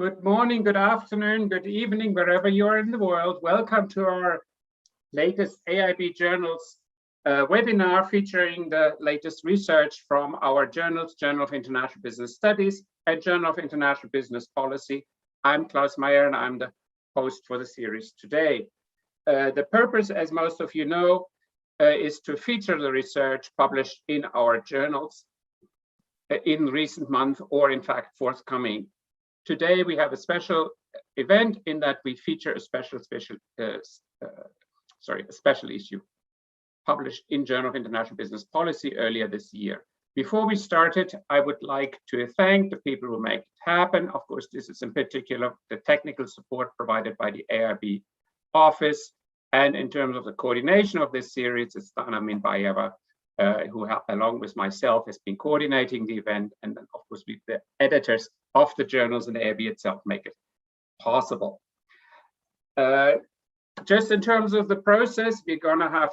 Good morning, good afternoon, good evening, wherever you are in the world. Welcome to our latest AIB Journals webinar featuring the latest research from our journals, Journal of International Business Studies and Journal of International Business Policy. I'm Klaus Meyer and I'm the host for the series today. The purpose, as most of you know, is to feature the research published in our journals in recent months or in fact forthcoming. Today we have a special event in that we feature a special issue published in Journal of International Business Policy earlier this year. Before we started, I would like to thank the people who make it happen. Of course, this is in particular the technical support provided by the AIB office. And in terms of the coordination of this series, it's Minbaeva, who along with myself has been coordinating the event, and then of course the editors of the journals and AIB itself make it possible. Just in terms of the process, we're going to have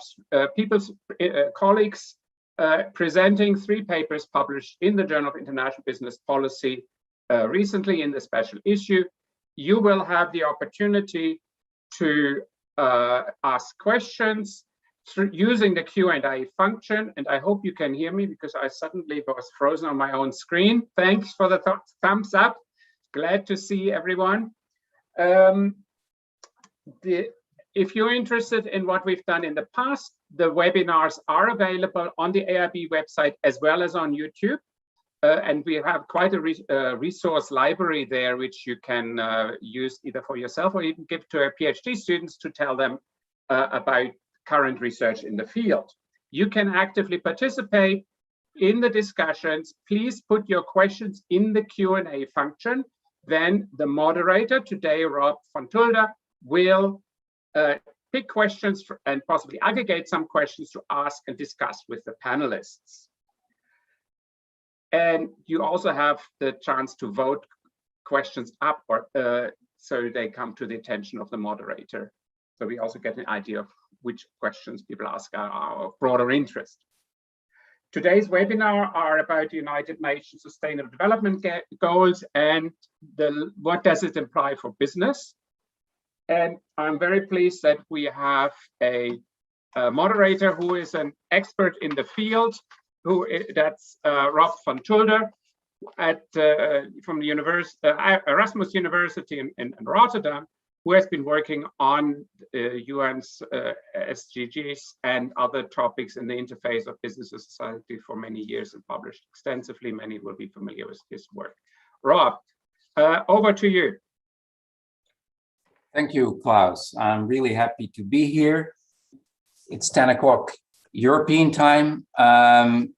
colleagues presenting 3 papers published in the Journal of International Business Policy recently in the special issue. You will have the opportunity to ask questions using the Q&A function, and I hope you can hear me because I suddenly was frozen on my own screen. Thanks for the thumbs up. Glad to see everyone. If you're interested in what we've done in the past, the webinars are available on the AIB website as well as on YouTube. And we have quite a resource library there, which you can use either for yourself or even give to our PhD students to tell them about current research in the field. You can actively participate in the discussions. Please put your questions in the Q&A function. Then the moderator, today Rob van Tulder, will pick questions and possibly aggregate some questions to ask and discuss with the panelists. And you also have the chance to vote questions up or so they come to the attention of the moderator. So we also get an idea of which questions people ask are of broader interest. Today's webinar are about the United Nations Sustainable Development Goals and what does it imply for business. And I'm very pleased that we have a moderator who is an expert in the field, that's Rob van Tulder from the Erasmus University in Rotterdam, who has been working on Yuan's SDGs and other topics in the interface of business and society for many years and published extensively. Many will be familiar with his work. Rob, over to you. Thank you, Klaus. I'm really happy to be here. It's 10 o'clock European time, and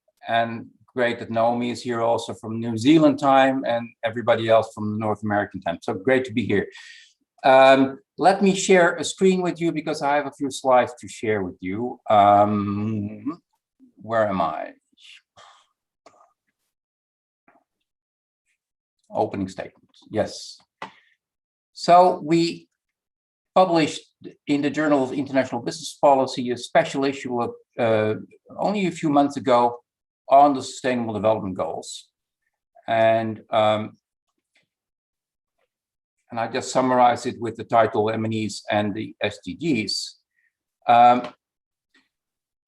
great that Naomi is here also from New Zealand time and everybody else from North American time. So great to be here. Let me share a screen with you because I have a few slides to share with you. Where am I? Opening statement. Yes. So we published in the Journal of International Business Policy a special issue of only a few months ago on the Sustainable Development Goals. And I just summarized it with the title MNEs and the SDGs.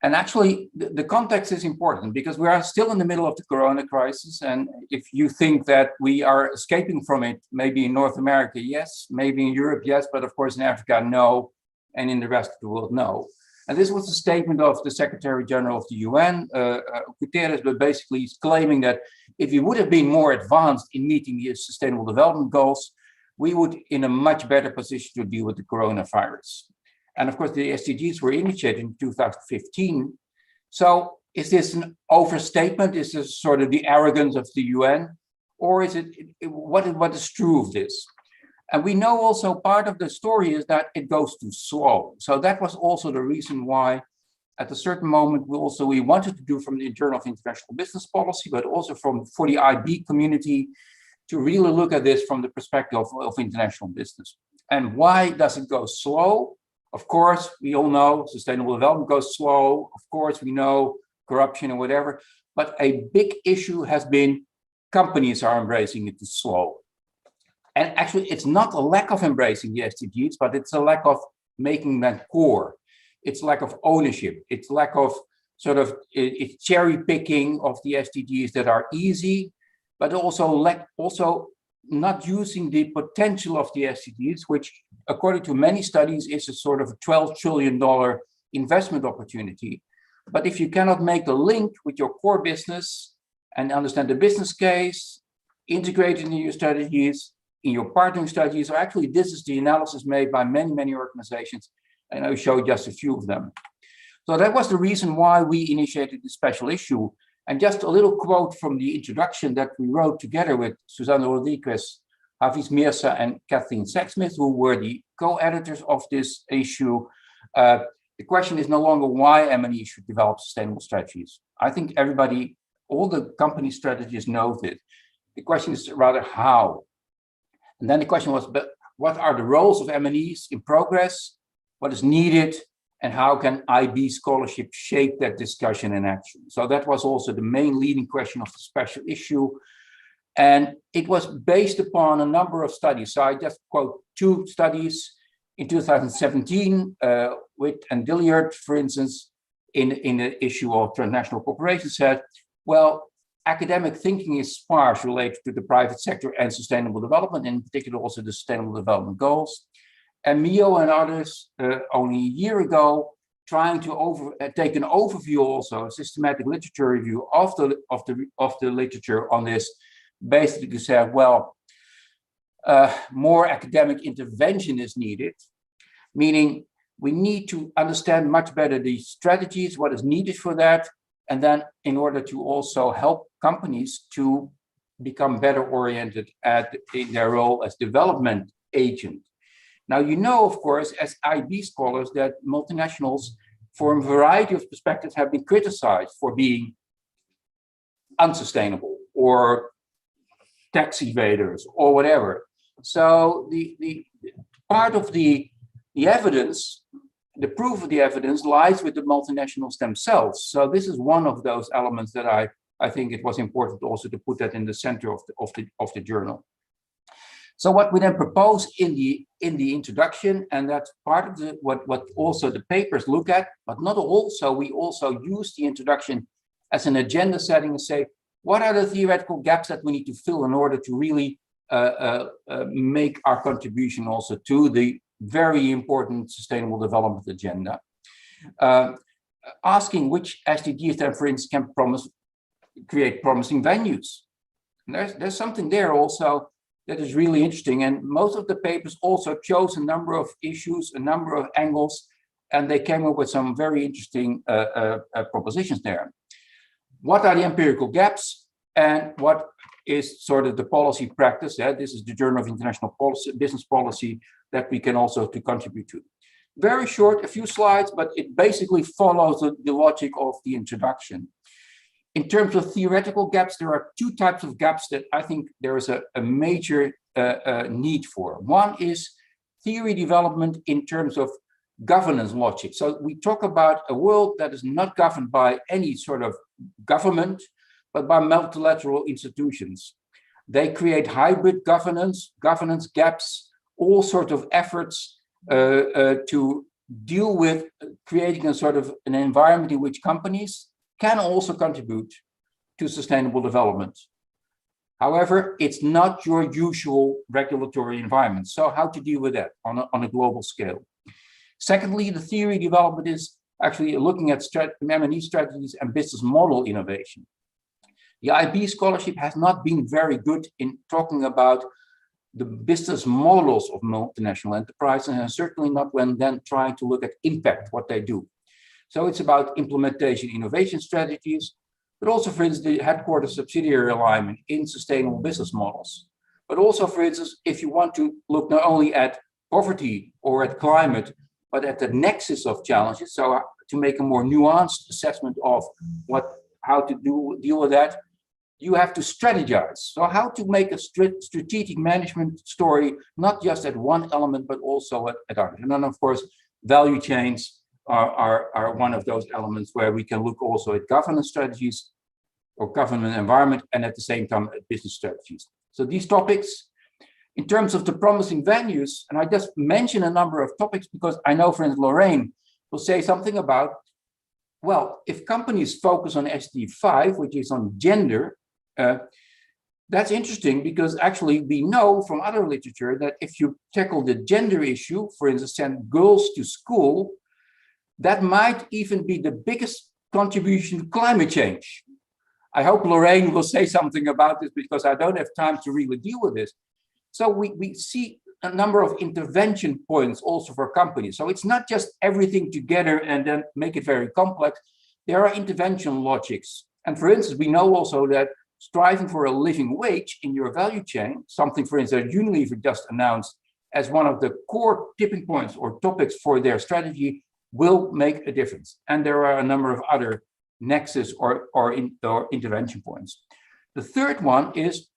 And actually, the context is important because we are still in the middle of the Corona crisis. And if you think that we are escaping from it, maybe in North America, yes, maybe in Europe, yes, but of course in Africa, no, and in the rest of the world, no. And this was a statement of the Secretary General of the UN, Guterres, but basically he's claiming that if we would have been more advanced in meeting the Sustainable Development Goals, we would in a much better position to deal with the coronavirus. And of course, the SDGs were initiated in 2015. So is this an overstatement? Is this sort of the arrogance of the UN? Or is it, what is true of this? And we know also part of the story is that it goes too slow. So that was also the reason why at a certain moment we wanted to do from the Journal of International Business Policy, but also for the IB community to really look at this from the perspective of international business. And why does it go slow? Of course, we all know sustainable development goes slow. Of course, we know corruption and whatever. But a big issue has been companies are embracing it too slow. And actually, it's not a lack of embracing the SDGs, but it's a lack of making them core. It's lack of ownership. It's lack of sort of it's cherry picking of the SDGs that are easy, but also not using the potential of the SDGs, which according to many studies is a sort of $12 trillion investment opportunity. But if you cannot make the link with your core business and understand the business case, integrate it in your strategies, in your partnering strategies, or actually this is the analysis made by many organizations, and I showed just a few of them. So that was the reason why we initiated this special issue. And just a little quote from the introduction that we wrote together with Susanna Rodriguez, Hafiz Mirza, and Kathleen Sexsmith, who were the co-editors of this issue. The question is no longer why MNEs should develop sustainable strategies. I think everybody, all the company strategists know this. The question is rather how. And then the question was, but what are the roles of MNEs in progress? What is needed? And how can IB scholarship shape that discussion and action? So that was also the main leading question of the special issue. And it was based upon a number of studies. So I just quote two studies in 2017, Witt and Dilliard, for instance, in the issue of transnational cooperation said, well, academic thinking is sparse related to the private sector and sustainable development, in particular also the Sustainable Development Goals. And Mio and others only a year ago, trying to take an overview, also a systematic literature review of the literature on this, basically said, well, more academic intervention is needed, meaning we need to understand much better the strategies, what is needed for that, and then in order to also help companies to become better oriented in their role as development agent. Now, you know, of course, as IB scholars, that multinationals, from a variety of perspectives, have been criticized for being unsustainable or tax evaders or whatever. So the part of the evidence, the proof of the evidence lies with the multinationals themselves. So this is one of those elements that I think it was important also to put that in the center of the journal. So what we then propose in the introduction, and that's part of what also the papers look at, but not all. So we also use the introduction as an agenda setting and say, what are the theoretical gaps that we need to fill in order to really make our contribution also to the very important sustainable development agenda? Asking which SDGs then, for instance, can create promising venues. And there's something there also that is really interesting. And most of the papers also chose a number of issues, a number of angles, and they came up with some very interesting propositions there. What are the empirical gaps and what is sort of the policy practice? This is the Journal of International Business Policy that we can also contribute to. Very short, a few slides, but it basically follows the logic of the introduction. In terms of theoretical gaps, there are two types of gaps that I think there is a major need for. One is theory development in terms of governance logic. So we talk about a world that is not governed by any sort of government, but by multilateral institutions. They create hybrid governance gaps, all sorts of efforts to deal with creating a sort of an environment in which companies can also contribute to sustainable development. However, it's not your usual regulatory environment. So how to deal with that on a global scale? Secondly, the theory development is actually looking at MNE strategies and business model innovation. The IB scholarship has not been very good in talking about the business models of multinational enterprises, and certainly not when then trying to look at impact, what they do. So it's about implementation innovation strategies, but also, for instance, the headquarters subsidiary alignment in sustainable business models. But also, for instance, if you want to look not only at poverty or at climate, but at the nexus of challenges, so to make a more nuanced assessment of how to deal with that, you have to strategize. So how to make a strategic management story, not just at one element, but also at others. And then, of course, value chains are one of those elements where we can look also at governance strategies or government environment, and at the same time at business strategies. So these topics, In terms of the promising venues, and I just mention a number of topics because I know, for instance, Lorraine will say something about, well, if companies focus on SDG 5, which is on gender, that's interesting because actually we know from other literature that if you tackle the gender issue, for instance, send girls to school, that might even be the biggest contribution to climate change. I hope Lorraine will say something about this because I don't have time to really deal with this. So we see a number of intervention points also for companies. So it's not just everything together and then make it very complex. There are intervention logics. And for instance, we know also that striving for a living wage in your value chain, something, for instance, Unilever just announced as one of the core tipping points or topics for their strategy, will make a difference. And there are a number of other nexus or intervention points. The third one is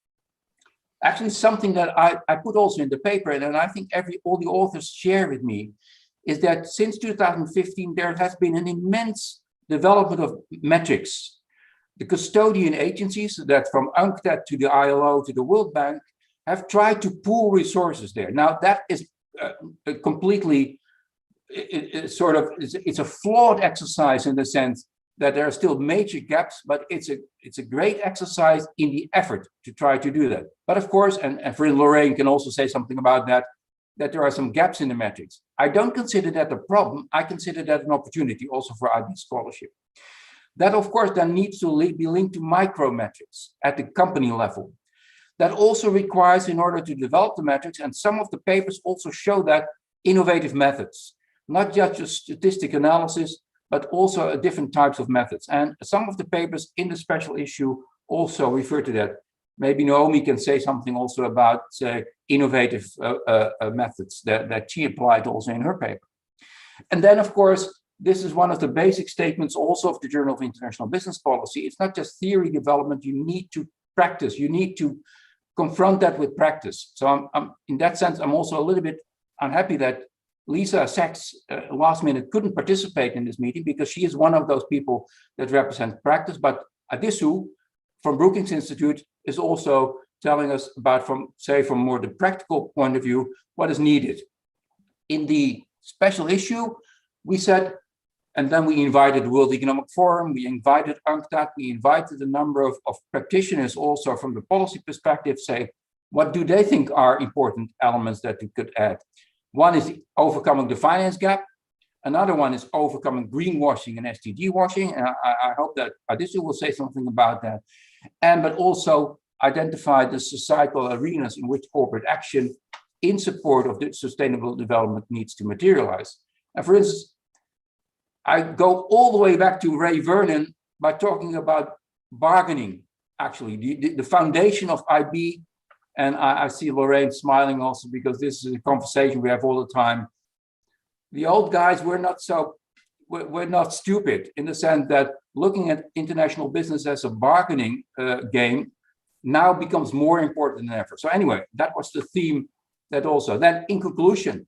actually something that I put also in the paper, and I think all the authors share with me, is that since 2015, there has been an immense development of metrics. The custodian agencies, that from UNCTAD to the ILO to the World Bank, have tried to pool resources there. Now that is completely, it's a flawed exercise in the sense that there are still major gaps, but it's a great exercise in the effort to try to do that. But of course, and for Lorraine can also say something about that there are some gaps in the metrics. I don't consider that a problem. I consider that an opportunity also for IB scholarship. That, of course, then needs to be linked to micrometrics at the company level. That also requires, in order to develop the metrics, and some of the papers also show that, innovative methods, not just statistic analysis, but also different types of methods. And some of the papers in the special issue also refer to that. Maybe Naomi can say something also about innovative methods that she applied also in her paper. And then, of course, this is one of the basic statements also of the Journal of International Business Policy. It's not just theory development, you need to practice, you need to confront that with practice. So I'm in that sense, I'm also a little bit unhappy that Lisa Sachs last minute couldn't participate in this meeting because she is one of those people that represent practice. But Adisu from Brookings Institute is also telling us about, from more the practical point of view, what is needed. In the special issue, we said, and then we invited the World Economic Forum, we invited UNCTAD, we invited a number of practitioners also from the policy perspective, say, what do they think are important elements that we could add? One is overcoming the finance gap. Another one is overcoming greenwashing and SDG washing. And I hope that Adisu will say something about that. But also identify the societal arenas in which corporate action in support of the sustainable development needs to materialize. And for instance, I go all the way back to Ray Vernon by talking about bargaining, actually, the foundation of IB. And I see Lorraine smiling also because this is a conversation we have all the time. The old guys were not stupid in the sense that looking at international business as a bargaining game now becomes more important than ever. So anyway, that was the theme that also. Then in conclusion,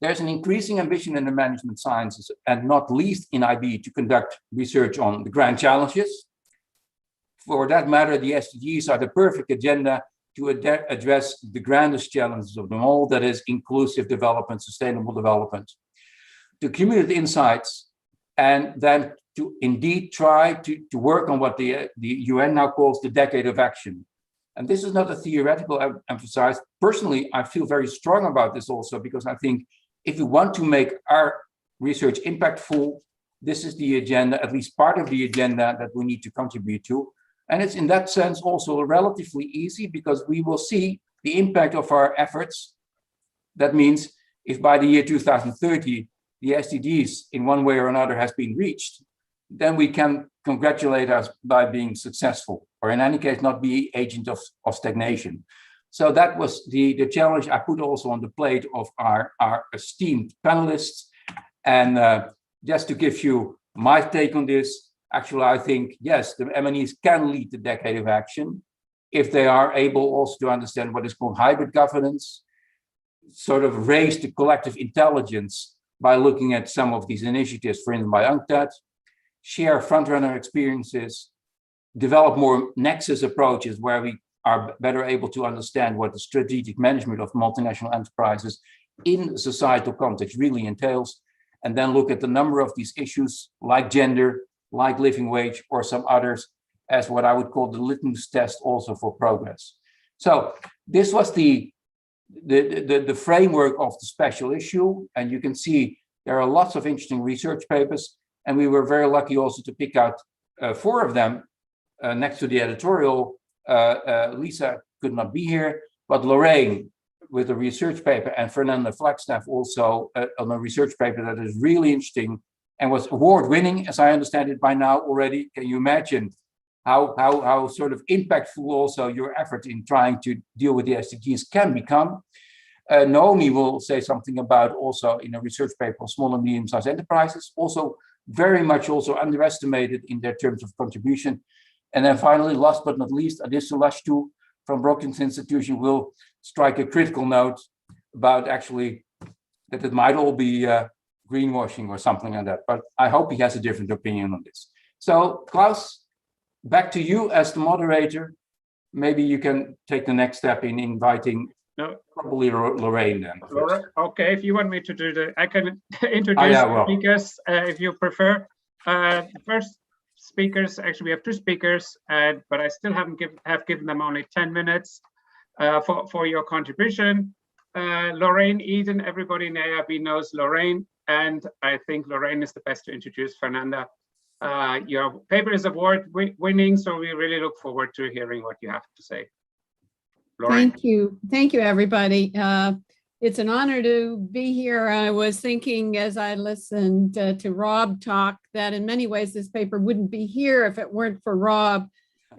there's an increasing ambition in the management sciences and not least in IB to conduct research on the grand challenges. For that matter, the SDGs are the perfect agenda to address the grandest challenges of them all, that is inclusive development, sustainable development, to accumulate insights, and then to indeed try to work on what the UN now calls the decade of action. And this is not a theoretical emphasis. Personally, I feel very strong about this also, because I think if we want to make our research impactful, this is the agenda, at least part of the agenda that we need to contribute to. And it's in that sense also relatively easy because we will see the impact of our efforts. That means if by the year 2030, the SDGs in one way or another has been reached, then we can congratulate us by being successful, or in any case, not be agent of stagnation. So that was the challenge I put also on the plate of our esteemed panelists. And just to give you my take on this, actually, I think, yes, the MNEs can lead the decade of action if they are able also to understand what is called hybrid governance, sort of raise the collective intelligence by looking at some of these initiatives, for instance, by UNCTAD, share frontrunner experiences, develop more nexus approaches where we are better able to understand what the strategic management of multinational enterprises in societal context really entails, and then look at the number of these issues like gender, like living wage, or some others as what I would call the litmus test also for progress. So this was the framework of the special issue, and you can see there are lots of interesting research papers, and we were very lucky also to pick out 4 of them next to the editorial. Lisa could not be here, but Lorraine with a research paper, and Fernanda Flagstaff also on a research paper that is really interesting and was award-winning, as I understand it by now already. Can you imagine how sort of impactful also your effort in trying to deal with the SDGs can become? Naomi will say something about also in a research paper on small and medium-sized enterprises, also very much also underestimated in their terms of contribution. And then finally, last but not least, Adis Lashtu from Brookings Institution will strike a critical note about actually that it might all be greenwashing or something like that. But I hope he has a different opinion on this. So Klaus, back to you as the moderator. Maybe you can take the next step in inviting probably Lorraine then. Laura, okay, if you want me to do I can introduce speakers if you prefer. The first speakers, actually we have 2 speakers, but I still have given them only 10 minutes for your contribution. Lorraine Eden, everybody in AIB knows Lorraine, and I think Lorraine is the best to introduce Fernanda. Your paper is award-winning, so we really look forward to hearing what you have to say. Lorraine. Thank you, everybody. It's an honor to be here. I was thinking as I listened to Rob talk that in many ways this paper wouldn't be here if it weren't for Rob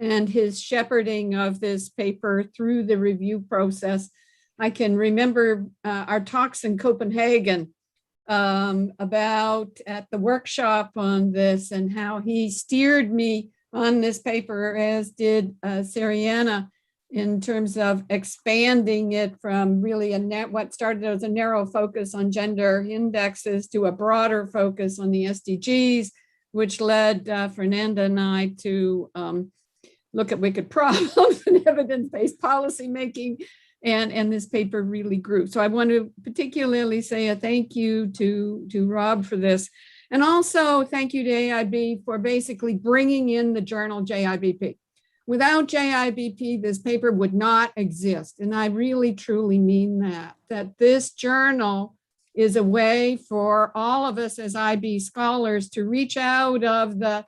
and his shepherding of this paper through the review process. I can remember our talks in Copenhagen about at the workshop on this and how he steered me on this paper, as did Sariana, in terms of expanding it from really what started as a narrow focus on gender indexes to a broader focus on the SDGs, which led Fernanda and I to look at wicked problems and evidence-based policy making, and this paper really grew. So I want to particularly say a thank you to Rob for this. And also thank you to AIB for basically bringing in the journal JIBP. Without JIBP, this paper would not exist. And I really, truly mean that this journal is a way for all of us as IB scholars to reach out of the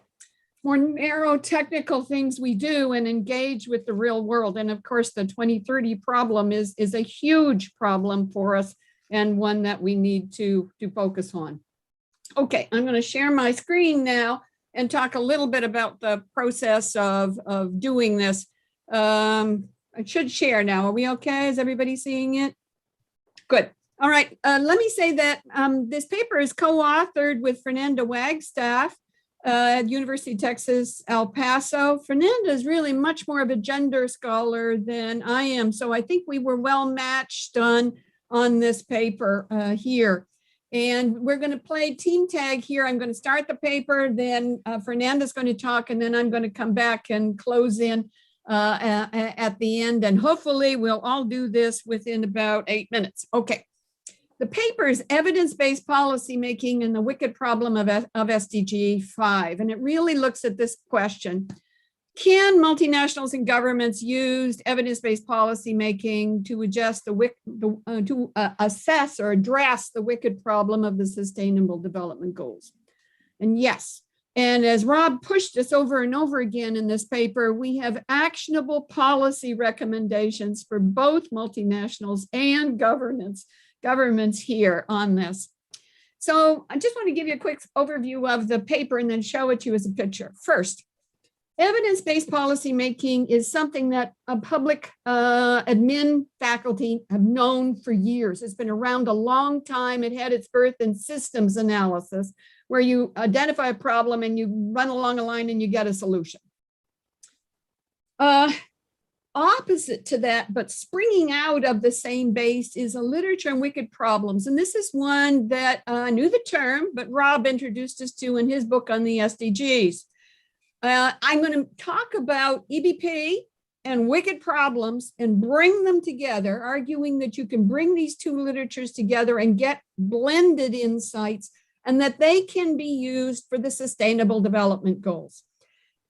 more narrow technical things we do and engage with the real world. And of course, the 2030 problem is a huge problem for us and one that we need to focus on. Okay, I'm going to share my screen now and talk a little bit about the process of doing this. I should share now. Are we okay? Is everybody seeing it? Good. All right. Let me say that this paper is co-authored with Fernanda Wagstaff at University of Texas, El Paso. Fernanda is really much more of a gender scholar than I am. So I think we were well matched on this paper here. And we're going to play team tag here. I'm going to start the paper, then Fernanda's going to talk, and then I'm going to come back and close in at the end. And hopefully we'll all do this within about 8 minutes. Okay. The paper is evidence-based policy making and the wicked problem of SDG 5. And it really looks at this question. Can multinationals and governments use evidence-based policy making to assess or address the wicked problem of the Sustainable Development Goals? And yes, and as Rob pushed us over and over again in this paper, we have actionable policy recommendations for both multinationals and governments here on this. So I just want to give you a quick overview of the paper and then show it to you as a picture. First, evidence-based policy making is something that a public admin faculty have known for years. It's been around a long time. It had its birth in systems analysis, where you identify a problem and you run along a line and you get a solution. Opposite to that, but springing out of the same base, is a literature on wicked problems. And this is one that I knew the term, but Rob introduced us to in his book on the SDGs. I'm going to talk about EBP and wicked problems and bring them together, arguing that you can bring these two literatures together and get blended insights and that they can be used for the Sustainable Development Goals.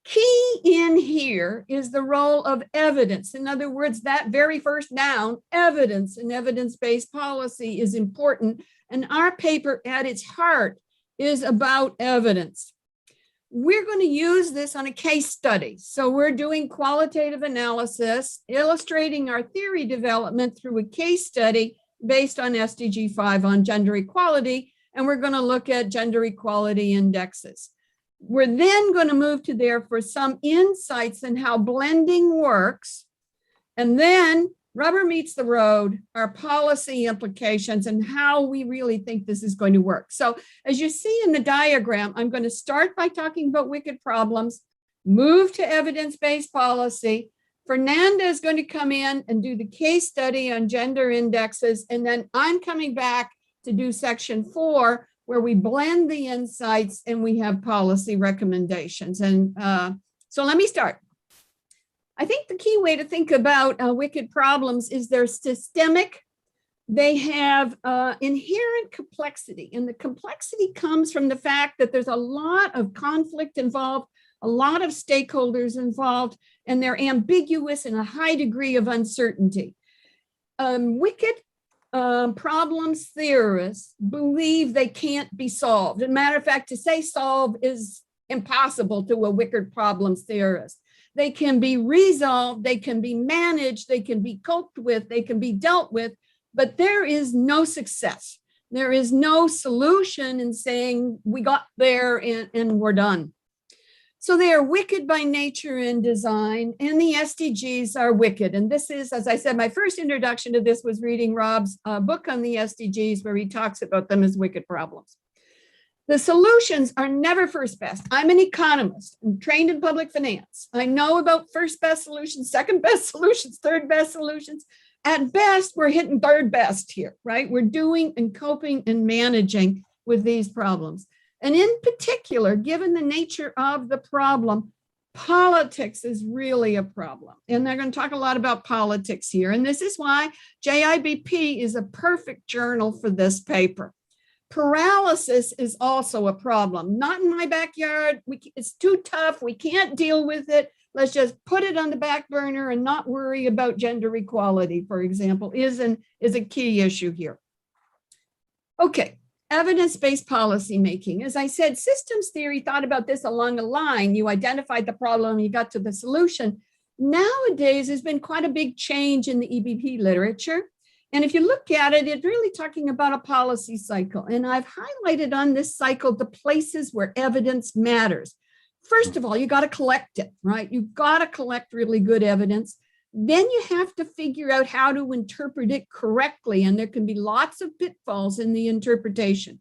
Key in here is the role of evidence. In other words, that very first noun, evidence and evidence-based policy is important. And our paper at its heart is about evidence. We're going to use this on a case study. So we're doing qualitative analysis, illustrating our theory development through a case study based on SDG 5 on gender equality. And we're going to look at gender equality indexes. We're then going to move to there for some insights in how blending works. And then rubber meets the road, our policy implications and how we really think this is going to work. So as you see in the diagram, I'm going to start by talking about wicked problems, move to evidence-based policy. Fernanda is going to come in and do the case study on gender indexes. And then I'm coming back to do section 4, where we blend the insights and we have policy recommendations. And so let me start. I think the key way to think about wicked problems is they're systemic. They have inherent complexity, and the complexity comes from the fact that there's a lot of conflict involved, a lot of stakeholders involved, and they're ambiguous and a high degree of uncertainty. Wicked problems theorists believe they can't be solved. As a matter of fact, to say solve is impossible to a wicked problems theorist. They can be resolved, they can be managed, they can be coped with, they can be dealt with, but there is no success. There is no solution in saying we got there and we're done. So they are wicked by nature and design, and the SDGs are wicked. And this is, as I said, my first introduction to this was reading Rob's book on the SDGs, where he talks about them as wicked problems. The solutions are never first best. I'm an economist. I'm trained in public finance. I know about first best solutions, second best solutions, third best solutions. At best, we're hitting third best here, right? We're doing and coping and managing with these problems. And in particular, given the nature of the problem, politics is really a problem. And they're going to talk a lot about politics here. And this is why JIBP is a perfect journal for this paper. Paralysis is also a problem. Not in my backyard. It's too tough. We can't deal with it. Let's just put it on the back burner and not worry about gender equality, for example, is a key issue here. Okay, evidence-based policy making. As I said, systems theory thought about this along a line. You identified the problem, you got to the solution. Nowadays, there's been quite a big change in the EBP literature. And if you look at it, it's really talking about a policy cycle. And I've highlighted on this cycle the places where evidence matters. First of all, you got to collect it, right? You've got to collect really good evidence. Then you have to figure out how to interpret it correctly. And there can be lots of pitfalls in the interpretation.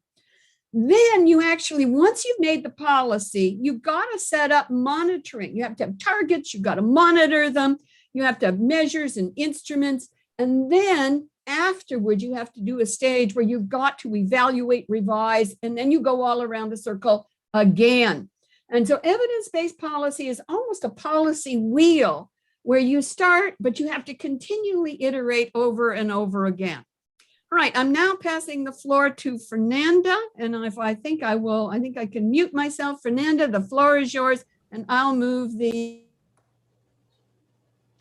Then you actually, once you've made the policy, you've got to set up monitoring. You have to have targets, you've got to monitor them. You have to have measures and instruments. And then afterwards, you have to do a stage where you've got to evaluate, revise, and then you go all around the circle again. And so evidence-based policy is almost a policy wheel where you start, but you have to continually iterate over and over again. All right, I'm now passing the floor to Fernanda, and I think I can mute myself. Fernanda, the floor is yours, and I'll move the.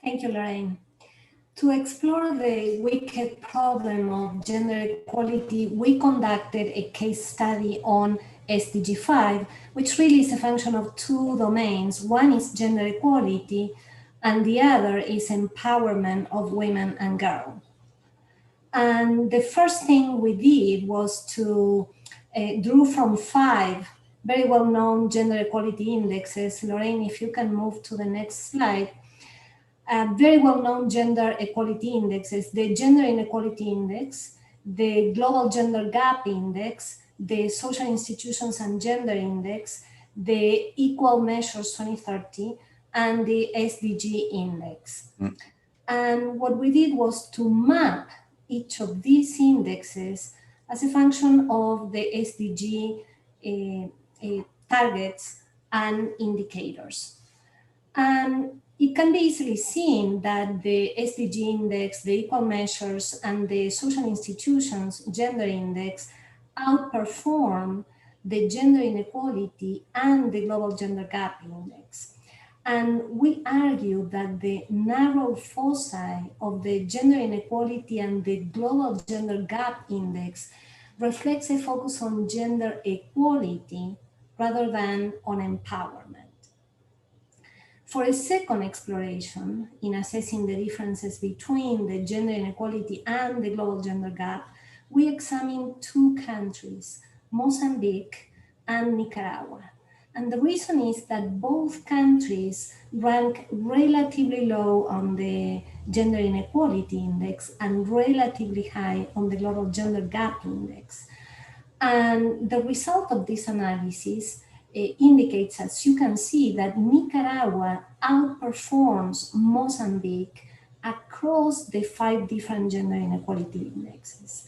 Thank you, Lorraine. To explore the wicked problem of gender equality, we conducted a case study on SDG 5, which really is a function of two domains. One is gender equality, and the other is empowerment of women and girls. And the first thing we did was to drew from 5 very well-known gender equality indexes. Lorraine, if you can move to the next slide. Very well-known gender equality indexes, the Gender Inequality Index, the Global Gender Gap Index, the Social Institutions and Gender Index, the Equal Measures 2030, and the SDG Index. And what we did was to map each of these indexes as a function of the SDG targets and indicators. And it can be easily seen that the SDG index, the equal measures, and the social institutions gender index outperform the gender inequality and the global gender gap index. And we argue that the narrow foci of the gender inequality and the global gender gap index reflects a focus on gender equality rather than on empowerment. For a second exploration in assessing the differences between the gender inequality and the global gender gap, we examined two countries, Mozambique and Nicaragua. And the reason is that both countries rank relatively low on the gender inequality index and relatively high on the global gender gap index. And the result of this analysis indicates, as you can see, that Nicaragua outperforms Mozambique across the 5 different gender inequality indexes,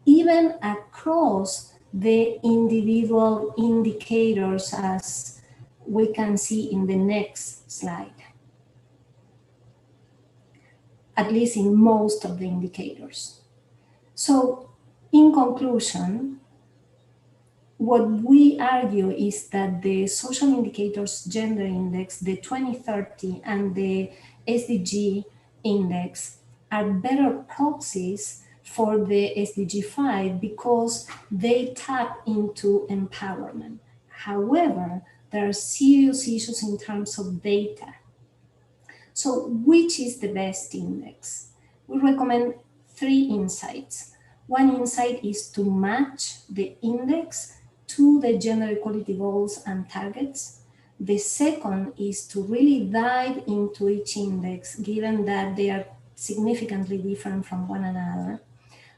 even across the individual indicators, as we can see in the next slide, at least in most of the indicators. So in conclusion, what we argue is that the social indicators gender index, the 2030 and the SDG index are better proxies for the SDG 5 because they tap into empowerment. However, there are serious issues in terms of data. So which is the best index? We recommend 3 insights. One insight is to match the index to the gender equality goals and targets. The second is to really dive into each index, given that they are significantly different from one another.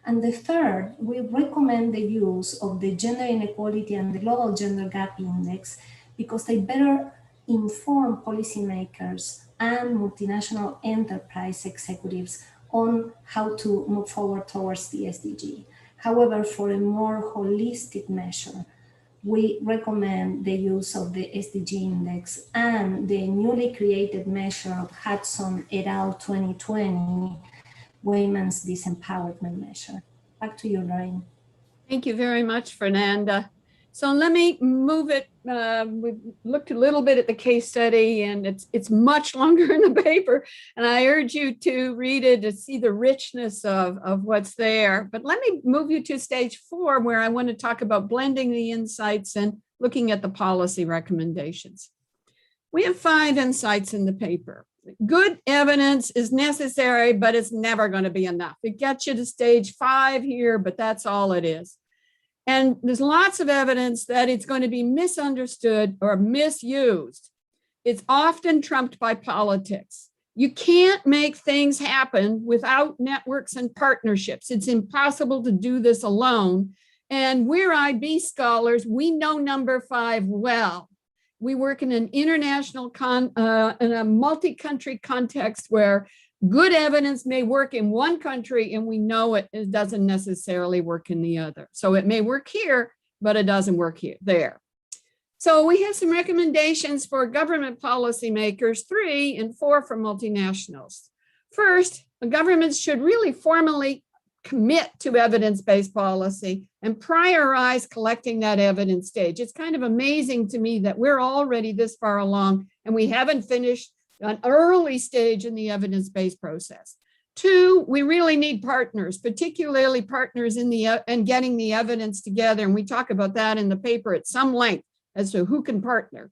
And the third, we recommend the use of the gender inequality and the global gender gap index because they better inform policymakers and multinational enterprise executives on how to move forward towards the SDG. However, for a more holistic measure, we recommend the use of the SDG index and the newly created measure of Hudson et al. 2020, Women's Disempowerment Measure. Back to you, Lorraine. Thank you very much, Fernanda. So let me move it. We've looked a little bit at the case study, and it's much longer in the paper. And I urge you to read it to see the richness of what's there. But let me move you to stage 4, where I want to talk about blending the insights and looking at the policy recommendations. We have 5 insights in the paper. Good evidence is necessary, but it's never going to be enough. It gets you to stage 5 here, but that's all it is. And there's lots of evidence that it's going to be misunderstood or misused. It's often trumped by politics. You can't make things happen without networks and partnerships. It's impossible to do this alone. And we're IB scholars. We know number 5 well. We work in an international, in a multi-country context where good evidence may work in one country and we know it doesn't necessarily work in the other. So it may work here, but it doesn't work here, there. So we have some recommendations for government policymakers, 3 and 4 for multinationals. First, the governments should really formally commit to evidence-based policy and prioritize collecting that evidence stage. It's kind of amazing to me that we're already this far along and we haven't finished an early stage in the evidence-based process. 2, we really need partners, particularly partners in getting the evidence together. And we talk about that in the paper at some length as to who can partner.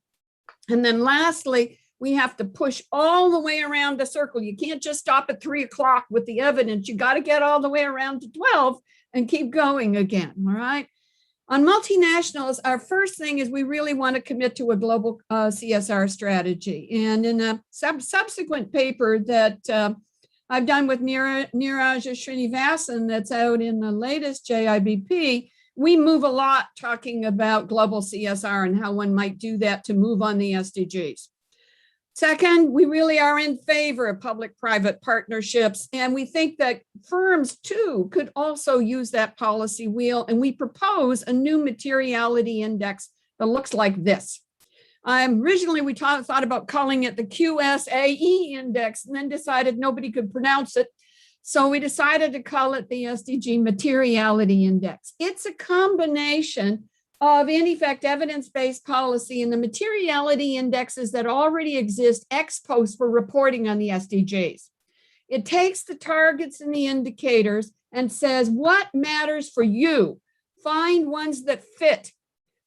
And then lastly, we have to push all the way around the circle. You can't just stop at 3 o'clock with the evidence. You got to get all the way around to 12 and keep going again, all right? On multinationals, our first thing is we really want to commit to a global CSR strategy. And in a subsequent paper that I've done with Neeraj Srinivasan that's out in the latest JIBP, we move a lot talking about global CSR and how one might do that to move on the SDGs. Second, we really are in favor of public-private partnerships, and we think that firms too could also use that policy wheel, and we propose a new materiality index that looks like this. Originally, we thought about calling it the QSAE index and then decided nobody could pronounce it. So we decided to call it the SDG materiality index. It's a combination of, in effect, evidence-based policy and the materiality indexes that already exist ex post for reporting on the SDGs. It takes the targets and the indicators and says, what matters for you? Find ones that fit.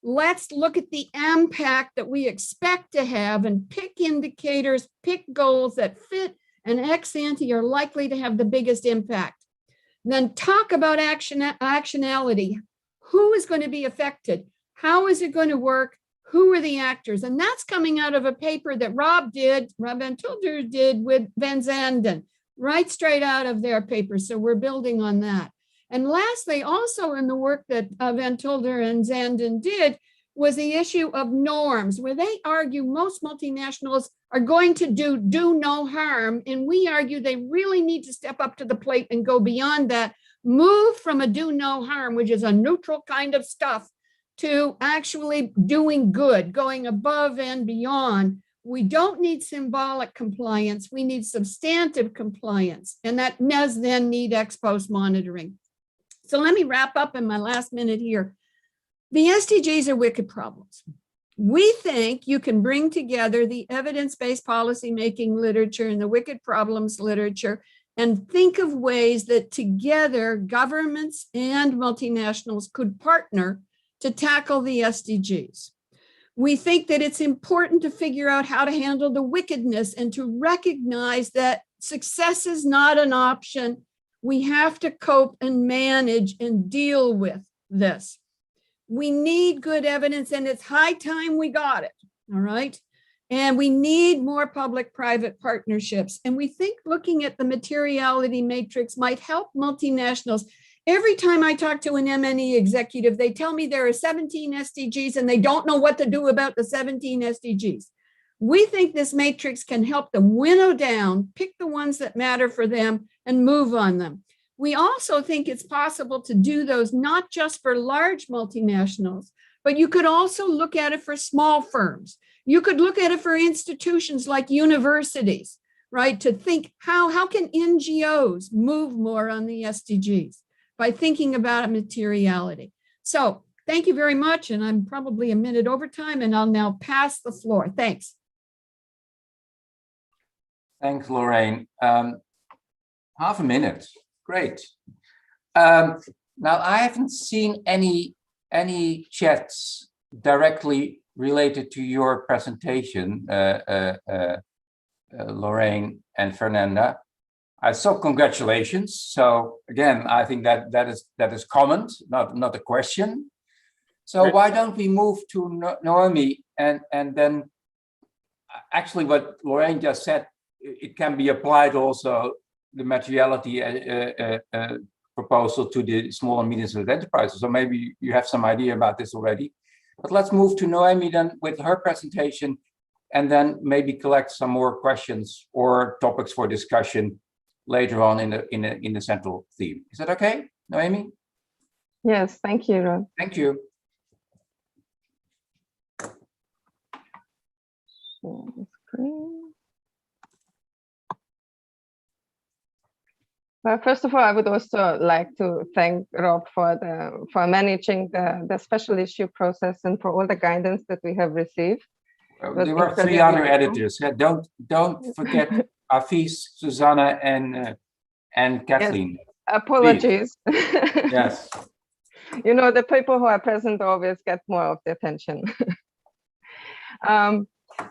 Let's look at the impact that we expect to have and pick indicators, pick goals that fit and ex ante are likely to have the biggest impact. Then talk about actionality. Who is going to be affected? How is it going to work? Who are the actors? And that's coming out of a paper that Rob Van Tulder did with Van Zanden, right straight out of their paper. So we're building on that. And lastly, also in the work that Van Tulder and Zanden did was the issue of norms, where they argue most multinationals are going to do no harm. And we argue they really need to step up to the plate and go beyond that, move from a do no harm, which is a neutral kind of stuff, to actually doing good, going above and beyond. We don't need symbolic compliance. We need substantive compliance. And that does then need ex post monitoring. So let me wrap up in my last minute here. The SDGs are wicked problems. We think you can bring together the evidence-based policymaking literature and the wicked problems literature and think of ways that together governments and multinationals could partner to tackle the SDGs. We think that it's important to figure out how to handle the wickedness and to recognize that success is not an option. We have to cope and manage and deal with this. We need good evidence, and it's high time we got it, all right? And we need more public-private partnerships. And we think looking at the materiality matrix might help multinationals. Every time I talk to an MNE executive, they tell me there are 17 SDGs and they don't know what to do about the 17 SDGs. We think this matrix can help them winnow down, pick the ones that matter for them, and move on them. We also think it's possible to do those not just for large multinationals, but you could also look at it for small firms. You could look at it for institutions like universities, right? To think how can NGOs move more on the SDGs by thinking about materiality. So thank you very much. And I'm probably a minute over time, and I'll now pass the floor. Thanks. Thanks, Lorraine. Half a minute. Great. Now, I haven't seen any chats directly related to your presentation, Lorraine and Fernanda. I saw congratulations. So again, I think that is comment, not a question. So why don't we move to Noemi and then actually what Lorraine just said, it can be applied also the materiality proposal to the small and medium-sized enterprises. So maybe you have some idea about this already. But let's move to Noemi then with her presentation, and then maybe collect some more questions or topics for discussion later on in the central theme. Is that okay, Noemi? Yes, thank you, Ron. Thank you. Share the screen. Well, first of all, I would also like to thank Rob for managing the special issue process and for all the guidance that we have received. There were 3 other editors. Yeah, don't forget Afis, Susanna, and Kathleen. Yes. Apologies. Yes. You know, the people who are present always get more of the attention.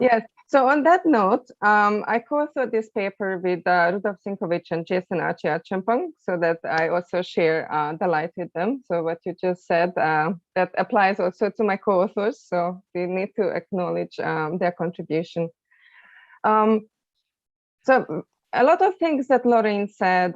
Yes. So on that note, I co-authored this paper with Rudolf Sinkovic and Jason Achiachampong, so that I also share the light with them. So what you just said, that applies also to my co-authors. So we need to acknowledge their contribution. So a lot of things that Lorraine said,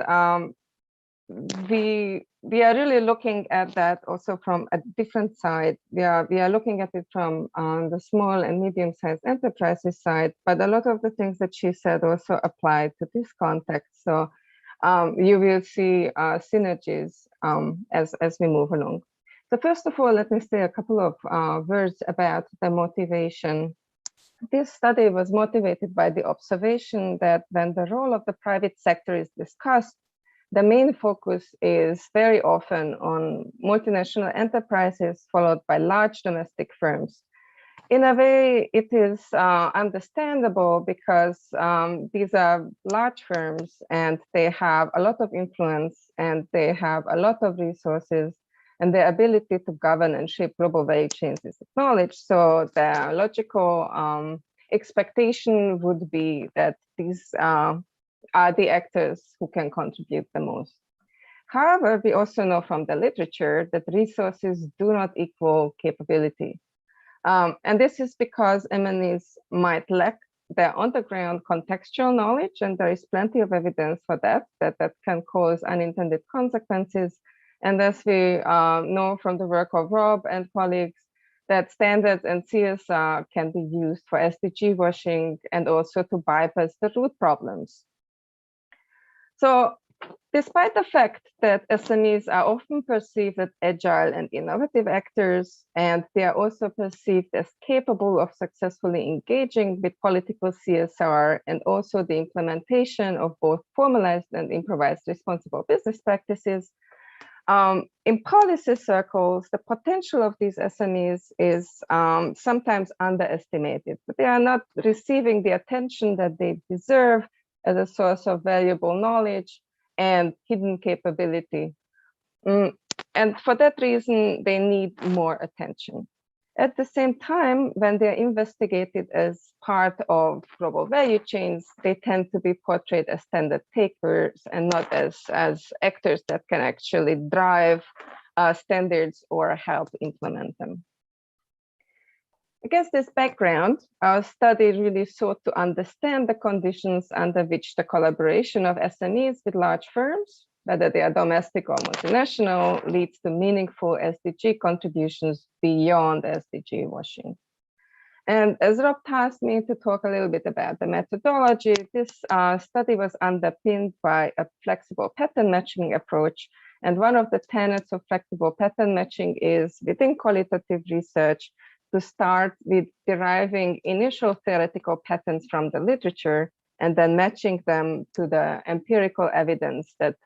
we are really looking at that also from a different side. We are looking at it from the small and medium-sized enterprises side, but a lot of the things that she said also apply to this context. So you will see synergies as we move along. So first of all, let me say a couple of words about the motivation this study was motivated by the observation that when the role of the private sector is discussed, the main focus is very often on multinational enterprises followed by large domestic firms. In a way, it is understandable because these are large firms and they have a lot of influence and they have a lot of resources, and their ability to govern and shape global value chains is acknowledged. So the logical expectation would be that these are the actors who can contribute the most. However, we also know from the literature that resources do not equal capability. And this is because MNEs might lack the on-the-ground contextual knowledge, and there is plenty of evidence for that can cause unintended consequences. And as we know from the work of Rob and colleagues, that standards and CSR can be used for SDG washing and also to bypass the root problems. So despite the fact that SMEs are often perceived as agile and innovative actors, and they are also perceived as capable of successfully engaging with political CSR and also the implementation of both formalized and improvised responsible business practices, in policy circles, the potential of these SMEs is sometimes underestimated, but they are not receiving the attention that they deserve as a source of valuable knowledge and hidden capability. And for that reason, they need more attention. At the same time, when they're investigated as part of global value chains, they tend to be portrayed as standard takers and not as actors that can actually drive standards or help implement them. Against this background, our study really sought to understand the conditions under which the collaboration of SMEs with large firms, whether they are domestic or multinational, leads to meaningful SDG contributions beyond SDG washing. And as Rob tasked me to talk a little bit about the methodology, this study was underpinned by a flexible pattern matching approach. And one of the tenets of flexible pattern matching is within qualitative research to start with deriving initial theoretical patterns from the literature and then matching them to the empirical evidence that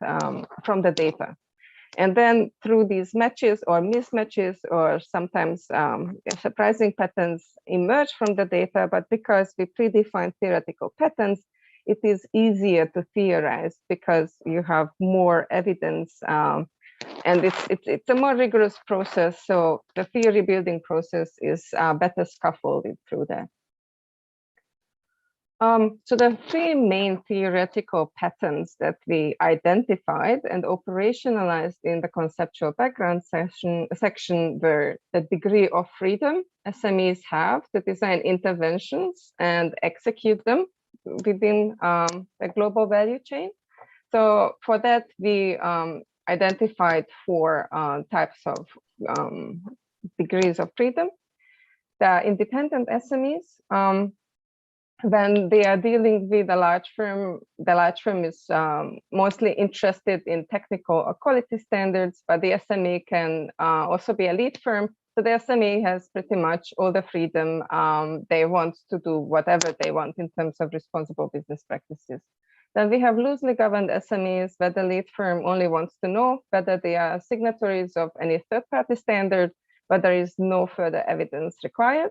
from the data. And then through these matches or mismatches or sometimes surprising patterns emerge from the data, but because we predefine theoretical patterns, it is easier to theorize because you have more evidence and it's a more rigorous process. So the theory building process is better scaffolded through that. So the three main theoretical patterns that we identified and operationalized in the conceptual background section were the degree of freedom SMEs have to design interventions and execute them within the global value chain. So for that, we identified four types of degrees of freedom. The independent SMEs, when they are dealing with a large firm, the large firm is mostly interested in technical or quality standards, but the SME can also be a lead firm. So the SME has pretty much all the freedom. They want to do whatever they want in terms of responsible business practices. Then we have loosely governed SMEs where the lead firm only wants to know whether they are signatories of any third-party standard, but there is no further evidence required.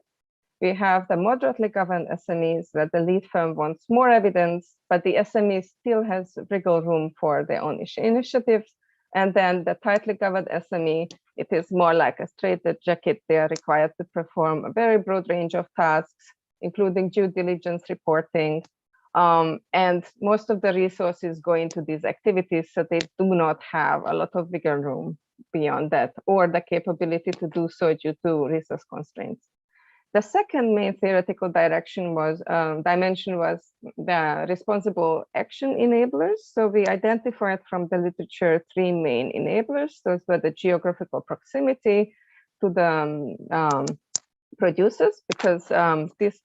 We have the moderately governed SMEs where the lead firm wants more evidence, but the SME still has wiggle room for their own initiatives. And then the tightly governed SME, it is more like a straitjacket. They are required to perform a very broad range of tasks, including due diligence reporting. And most of the resources go into these activities, so they do not have a lot of wiggle room beyond that, or the capability to do so due to resource constraints. The second main theoretical dimension was the responsible action enablers. So we identified from the literature three main enablers. Those were the geographical proximity to the producers, because this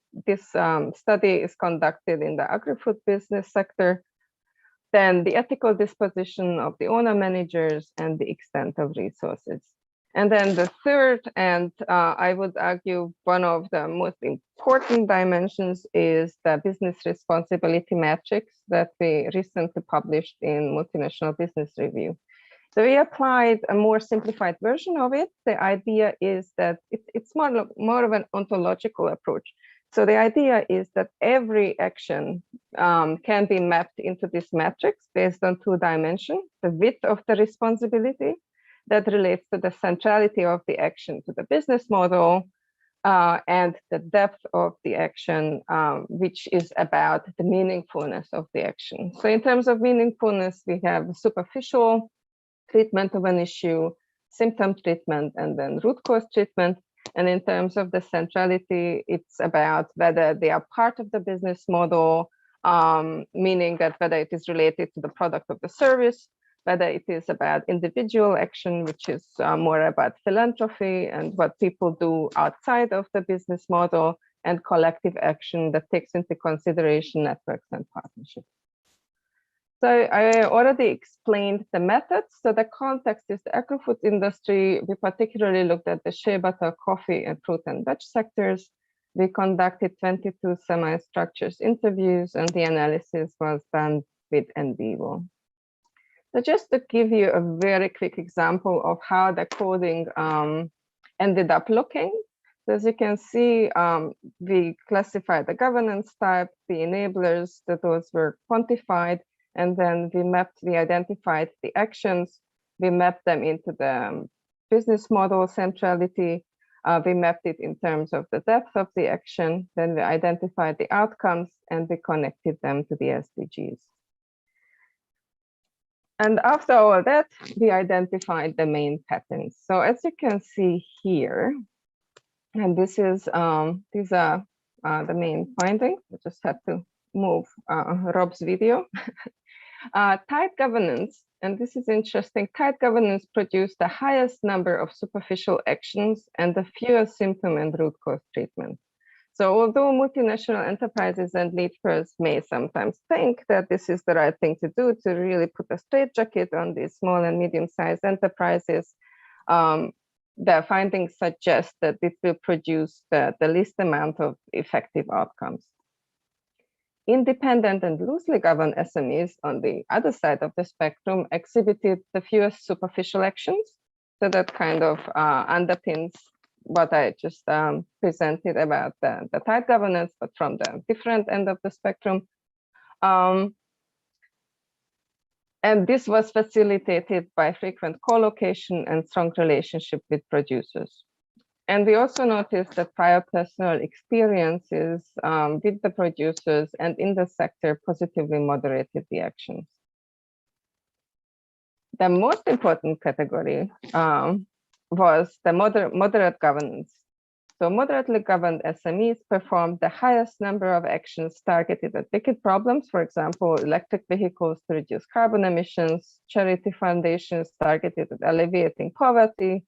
study is conducted in the agri-food business sector. Then the ethical disposition of the owner managers and the extent of resources. And then the third, and I would argue one of the most important dimensions, is the business responsibility matrix that we recently published in Multinational Business Review. So we applied a more simplified version of it. The idea is that it's more of an ontological approach. So the idea is that every action can be mapped into this matrix based on two dimensions: the width of the responsibility that relates to the centrality of the action to the business model, and the depth of the action, which is about the meaningfulness of the action. So in terms of meaningfulness, we have superficial treatment of an issue, symptom treatment, and then root cause treatment. And in terms of the centrality, it's about whether they are part of the business model, meaning that whether it is related to the product of the service, whether it is about individual action, which is more about philanthropy and what people do outside of the business model, and collective action that takes into consideration networks and partnerships. So I already explained the methods. So the context is the agri-food industry. We particularly looked at the shea butter, coffee, and fruit and veg sectors. We conducted 22 semi-structured interviews, and the analysis was done with in vivo. So just to give you a very quick example of how the coding ended up looking. So as you can see, we classified the governance type, the enablers, that those were quantified, and then we identified the actions, we mapped them into the business model centrality, we mapped it in terms of the depth of the action, then we identified the outcomes, and we connected them to the SDGs. And after all that, we identified the main patterns. So as you can see here, and this is these are the main findings. I just had to move Rob's video. Tight governance, and this is interesting, tight governance produced the highest number of superficial actions and the fewest symptom and root cause treatment. So although multinational enterprises and leaders may sometimes think that this is the right thing to do to really put a straitjacket on these small and medium-sized enterprises, the findings suggest that it will produce the least amount of effective outcomes. Independent and loosely governed SMEs on the other side of the spectrum exhibited the fewest superficial actions. So that kind of underpins what I just presented about the tight governance, but from the different end of the spectrum. And this was facilitated by frequent co-location and strong relationship with producers. And we also noticed that prior personal experiences with the producers and in the sector positively moderated the actions. The most important category was the moderate governance. So moderately governed SMEs performed the highest number of actions targeted at wicked problems, for example, electric vehicles to reduce carbon emissions, charity foundations targeted at alleviating poverty,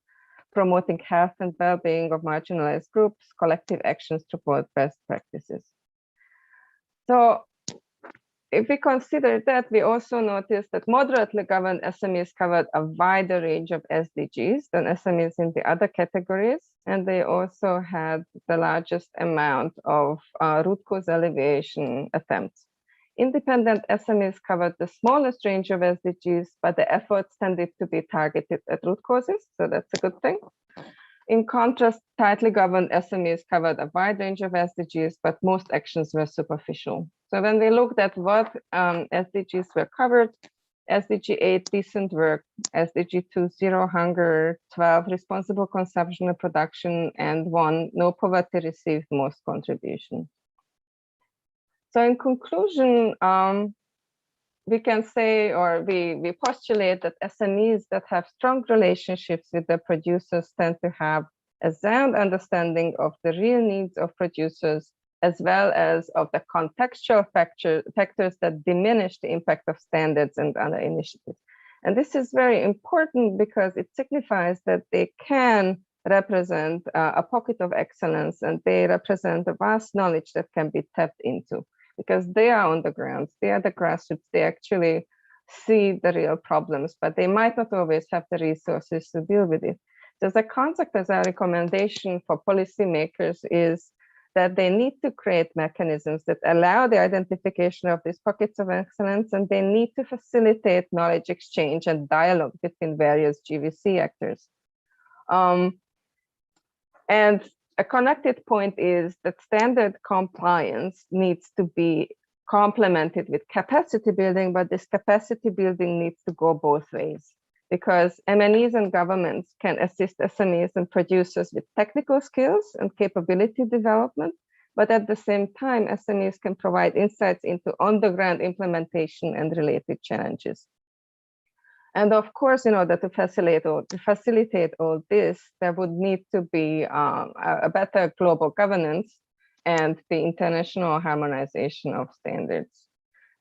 promoting health and well-being of marginalized groups, collective actions to promote best practices. So if we consider that, we also noticed that moderately governed SMEs covered a wider range of SDGs than SMEs in the other categories, and they also had the largest amount of root cause alleviation attempts. Independent SMEs covered the smallest range of SDGs, but the efforts tended to be targeted at root causes, so that's a good thing. In contrast, tightly governed SMEs covered a wide range of SDGs, but most actions were superficial. So when we looked at what SDGs were covered, SDG 8, decent work, SDG 2, zero hunger, 12, responsible consumption and production, and 1, no poverty, received most contribution. So in conclusion, we can say, or we postulate that SMEs that have strong relationships with the producers tend to have a sound understanding of the real needs of producers, as well as of the contextual factors that diminish the impact of standards and other initiatives. And this is very important because it signifies that they can represent a pocket of excellence, and they represent a vast knowledge that can be tapped into, because they are on the ground, they are the grassroots, they actually see the real problems, but they might not always have the resources to deal with it. So the concept as a recommendation for policymakers is that they need to create mechanisms that allow the identification of these pockets of excellence, and they need to facilitate knowledge exchange and dialogue between various GVC actors. And a connected point is that standard compliance needs to be complemented with capacity building, but this capacity building needs to go both ways, because MNEs and governments can assist SMEs and producers with technical skills and capability development, but at the same time, SMEs can provide insights into on-the-ground implementation and related challenges. And of course, in order to facilitate all this, there would need to be a better global governance and the international harmonization of standards.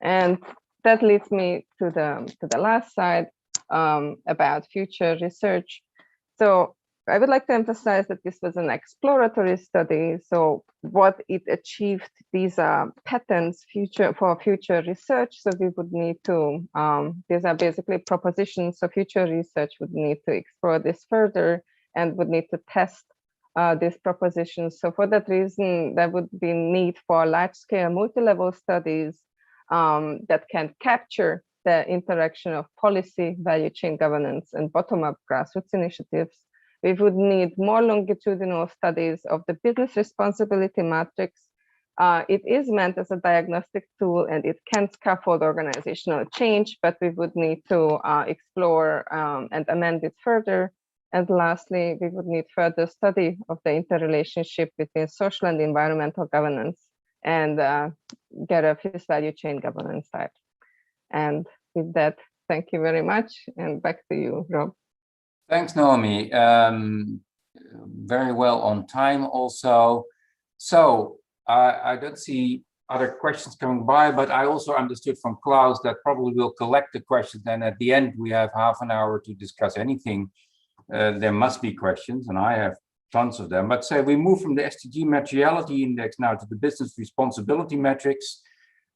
And that leads me to the last slide about future research. So I would like to emphasize that this was an exploratory study. So what it achieved, these are patterns for future research. So we would need to, these are basically propositions. So future research would need to explore this further and would need to test these propositions. So for that reason, there would be need for large-scale multi-level studies that can capture the interaction of policy, value chain governance, and bottom-up grassroots initiatives. We would need more longitudinal studies of the business responsibility matrix. It is meant as a diagnostic tool and it can scaffold organizational change, but we would need to explore and amend it further. And lastly, we would need further study of the interrelationship between social and environmental governance and get a fifth value chain governance type. And with that, thank you very much. And back to you, Rob. Thanks, Naomi. Very well on time also. So I don't see other questions coming by, but I also understood from Klaus that probably we'll collect the questions. And at the end, we have half an hour to discuss anything. There must be questions, and I have tons of them. But say we move from the SDG materiality index now to the business responsibility metrics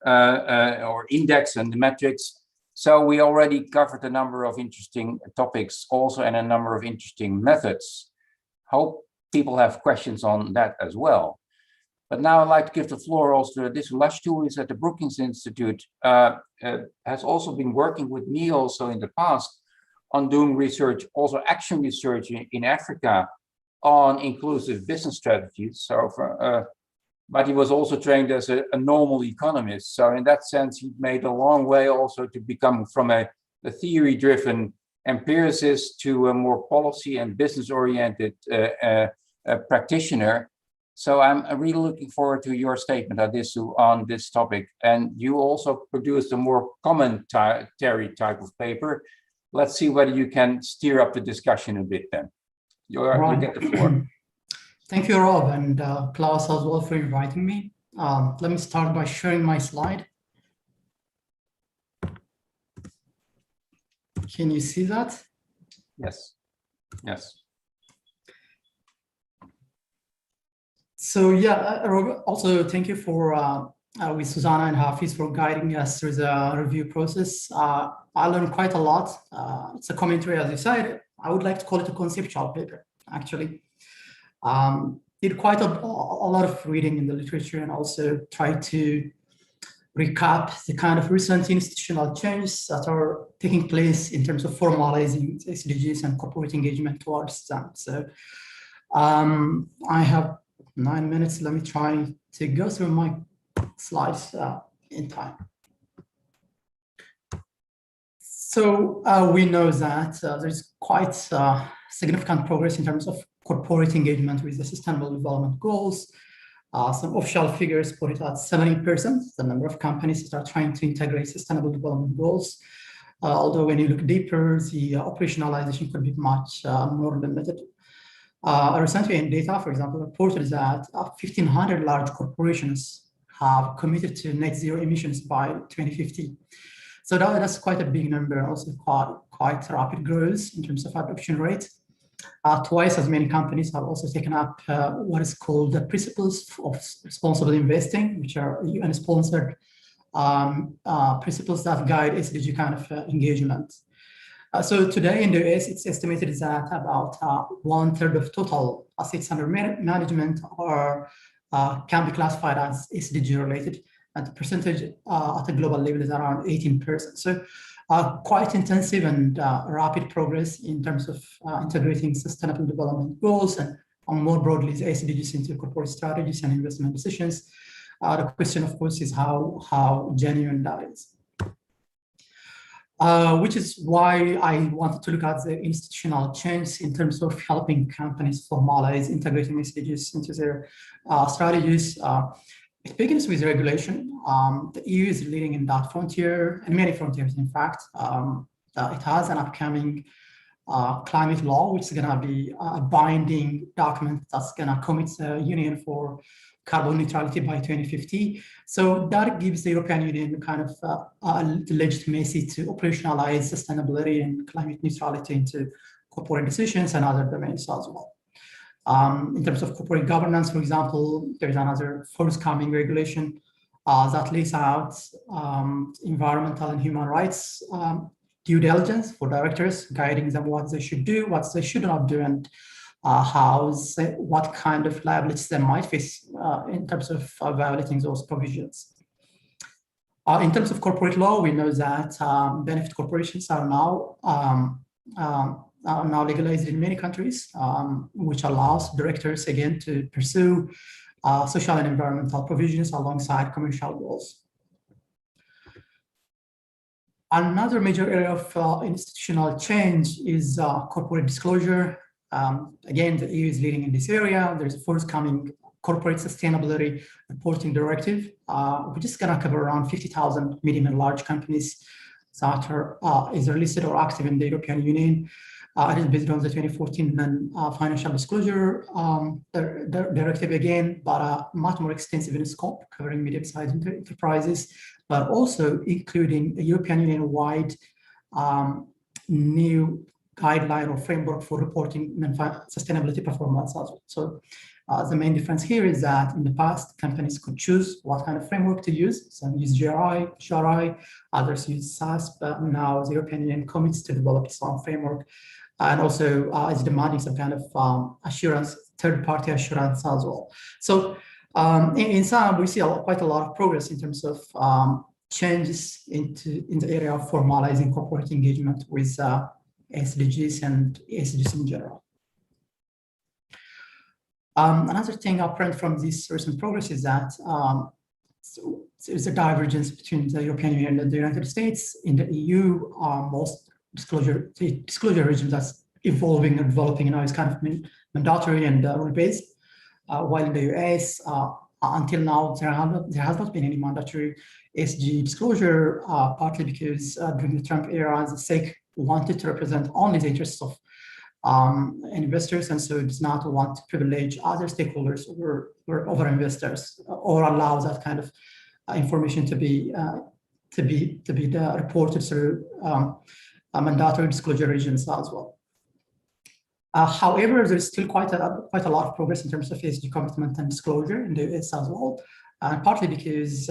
or index and the metrics. So we already covered a number of interesting topics also and a number of interesting methods. Hope people have questions on that as well. But now I'd like to give the floor also to this Lush, who is at the Brookings Institute, has also been working with me also in the past on doing research, also action research in Africa on inclusive business strategies. So but he was also trained as a normal economist. So in that sense, he made a long way also to become from a theory-driven empiricist to a more policy and business-oriented practitioner. So I'm really looking forward to your statement, Adisu, on this topic. And you also produced a more commentary type of paper. Let's see whether you can steer up the discussion a bit then. You get the floor. Thank you, Rob, and Klaus as well for inviting me. Let me start by sharing my slide. Can you see that? Yes. Yes. So yeah, Rob, also thank you for with Susanna and Hafiz for guiding us through the review process. I learned quite a lot. It's a commentary, as you said. I would like to call it a conceptual paper, actually. Did quite a lot of reading in the literature and also try to recap the kind of recent institutional changes that are taking place in terms of formalizing SDGs and corporate engagement towards them. So I have 9 minutes. Let me try to go through my slides in time. So we know that there's quite significant progress in terms of corporate engagement with the Sustainable Development Goals. Some official figures put it at 70%, the number of companies that are trying to integrate Sustainable Development Goals. Although when you look deeper, the operationalization could be much more limited. Recently in data, for example, reported that 1,500 large corporations have committed to net zero emissions by 2050. So that's quite a big number, also quite rapid growth in terms of adoption rate. Twice as many companies have also taken up what is called the principles of responsible investing, which are UN-sponsored principles that guide SDG kind of engagement. So today in the US, it's estimated that about 1/3 of total assets under management are can be classified as SDG related, and the percentage at a global level is around 18%. So quite intensive and rapid progress in terms of integrating sustainable development goals and more broadly the SDGs into corporate strategies and investment decisions. The question, of course, is how genuine that is. Which is why I wanted to look at the institutional change in terms of helping companies formalize integrating SDGs into their strategies. It begins with regulation. The EU is leading in that frontier, and many frontiers, in fact. It has an upcoming climate law, which is going to be a binding document that's going to commit the Union for carbon neutrality by 2050. So that gives the European Union kind of the legitimacy to operationalize sustainability and climate neutrality into corporate decisions and other domains as well. In terms of corporate governance, for example, there's another forthcoming regulation that lays out environmental and human rights due diligence for directors, guiding them what they should do, what they should not do, and what kind of liabilities they might face in terms of violating those provisions. In terms of corporate law, we know that benefit corporations are now legalized in many countries, which allows directors again to pursue social and environmental provisions alongside commercial goals. Another major area of institutional change is corporate disclosure. Again, the EU is leading in this area. There's a forthcoming corporate sustainability reporting directive, which is going to cover around 50,000 medium and large companies that are either listed or active in the European Union. It is based on the 2014 financial disclosure directive again, but much more extensive in scope, covering medium-sized enterprises, but also including a European Union-wide new guideline or framework for reporting sustainability performance as well. So the main difference here is that in the past, companies could choose what kind of framework to use. Some use GRI, others use SAS, but now the European Union commits to develop its own framework, and also is demanding some kind of assurance, third-party assurance as well. So in sum, we see quite a lot of progress in terms of changes in the area of formalizing corporate engagement with SDGs and SDGs in general. Another thing apparent from this recent progress is that there's a divergence between the European Union and the United States. In the EU, most disclosure regime that's evolving and developing now is kind of mandatory and rule-based, while in the US, until now, there has not been any mandatory SG disclosure, partly because during the Trump era, the SEC wanted to represent only the interests of investors, and so does not want to privilege other stakeholders over investors, or allow that kind of information to be reported through mandatory disclosure regimes as well. However, there's still quite a lot of progress in terms of ESG commitment and disclosure in the US as well, partly because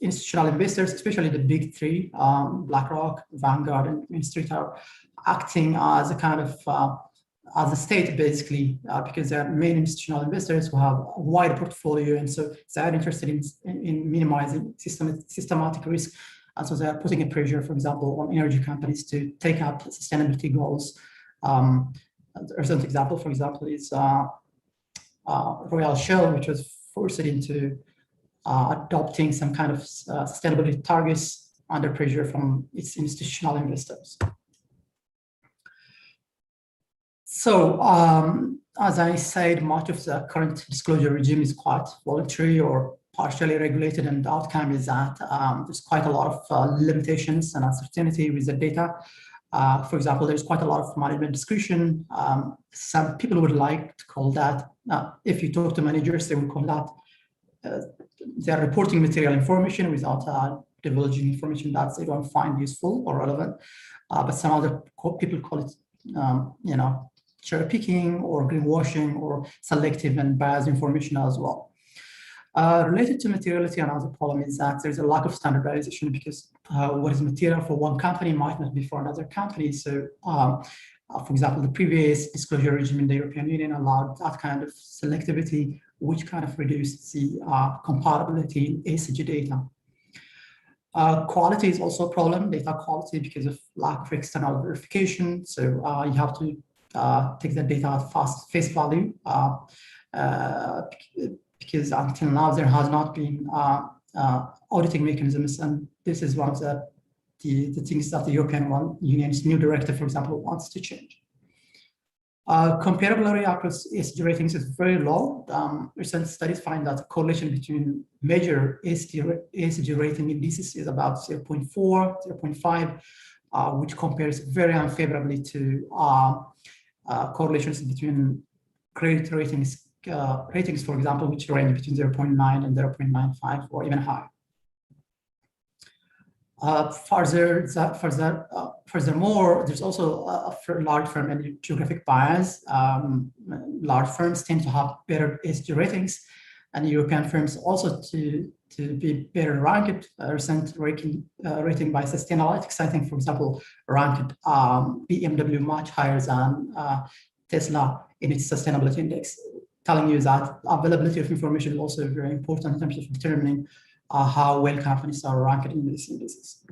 institutional investors, especially the big three, BlackRock, Vanguard, and Main Street, are acting as a kind of as a state, basically, because they are main institutional investors who have a wide portfolio, and so they are interested in minimizing systematic risk, and so they are putting a pressure, for example, on energy companies to take up sustainability goals. A recent example, for example, is Royal Shell, which was forced into adopting some kind of sustainability targets under pressure from its institutional investors. So, as I said, much of the current disclosure regime is quite voluntary or partially regulated, and the outcome is that there's quite a lot of limitations and uncertainty with the data. For example, there's quite a lot of management discretion. Some people would like to call that, if you talk to managers, they would call that they're reporting material information without divulging information that they don't find useful or relevant. But some other people call it, cherry picking or greenwashing or selective and biased information as well. Related to materiality, another problem is that there's a lack of standardization because what is material for one company might not be for another company. So, for example, the previous disclosure regime in the European Union allowed that kind of selectivity, which kind of reduced the compatibility in ESG data. Quality is also a problem, data quality, because of lack of external verification. So you have to take the data at face value, because until now there has not been auditing mechanisms, and this is one of the things that the European Union's new directive, for example, wants to change. Comparability across ESG ratings is very low. Recent studies find that the correlation between major ESG rating indices is about 0.4, 0.5, which compares very unfavorably to correlations between credit ratings, for example, which range between 0.9 and 0.95 or even higher. Furthermore, there's also a large firm and geographic bias. Large firms tend to have better ESG ratings, and European firms also to be better ranked. Recent rating by Sustainalytics, I think, for example, ranked BMW much higher than Tesla in its sustainability index, telling you that availability of information is also very important in terms of determining how well companies are ranked in these indices.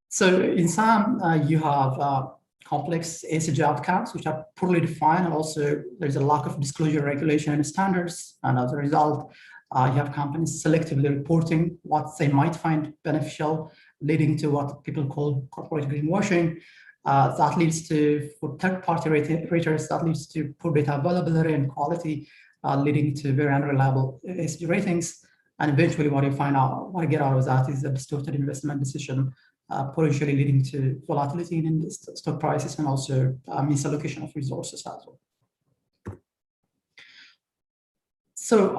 So in sum, you have complex ESG outcomes, which are poorly defined, and also there's a lack of disclosure regulation and standards. And as a result, you have companies selectively reporting what they might find beneficial, leading to what people call corporate greenwashing. That leads to, for third-party raters, that leads to poor data availability and quality, leading to very unreliable ESG ratings. And eventually what you get out of that is a distorted investment decision, potentially leading to volatility in the stock prices and also misallocation of resources as well. So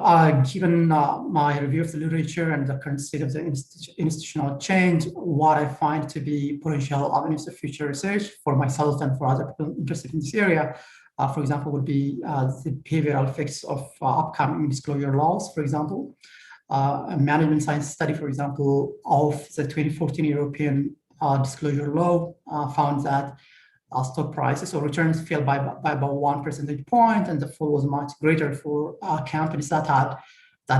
given my review of the literature and the current state of the institutional change, what I find to be potential avenues of future research for myself and for other people interested in this area, for example, would be the behavioral effects of upcoming disclosure laws, for example. A management science study, for example, of the 2014 European disclosure law found that stock prices or returns fell by about 1 percentage point, and the fall was much greater for companies that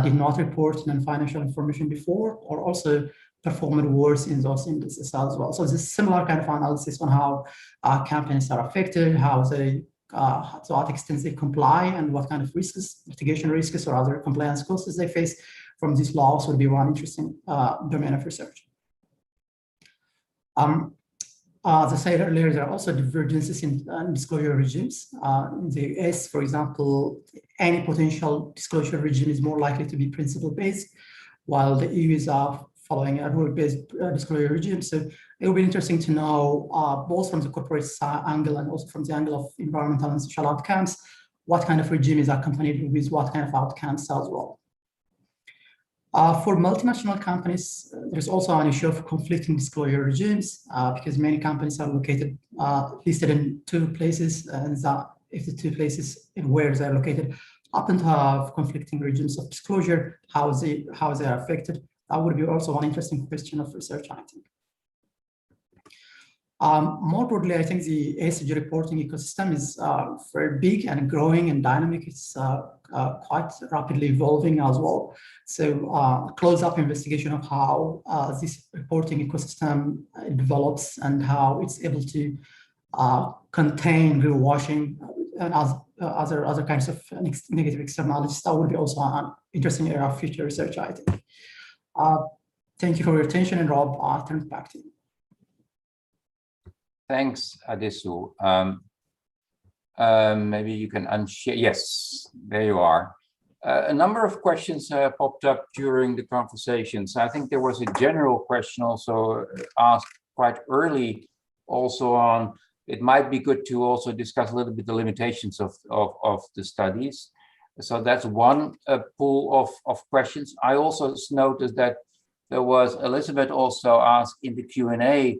did not report non-financial information before, or also performed worse in those indices as well. So there's a similar kind of analysis on how companies are affected, how they to what extent they comply, and what kind of risks, litigation risks or other compliance costs they face from these laws would be one interesting domain of research. As I said earlier, there are also divergences in disclosure regimes. In the US, for example, any potential disclosure regime is more likely to be principle-based, while the EU is following a rule-based disclosure regime. So it will be interesting to know, both from the corporate angle and also from the angle of environmental and social outcomes, what kind of regime is accompanied with what kind of outcomes as well. For multinational companies, there's also an issue of conflicting disclosure regimes because many companies are listed in two places, and if the two places in where they're located happen to have conflicting regimes of disclosure, how they are affected. That would be also one interesting question of research, I think. More broadly, I think the ESG reporting ecosystem is very big and growing and dynamic. It's quite rapidly evolving as well. So close-up investigation of how this reporting ecosystem develops and how it's able to contain greenwashing and other kinds of negative externalities, that would be also an interesting area of future research, I think. Thank you for your attention, and Rob, I'll turn it back to you. Thanks, Adesu. Maybe you can unshare. Yes, there you are. A number of questions popped up during the conversations. I think there was a general question also asked quite early also on, it might be good to also discuss a little bit the limitations of the studies. So that's one pool of questions. I also noticed that there was Elizabeth also asked in the Q&A.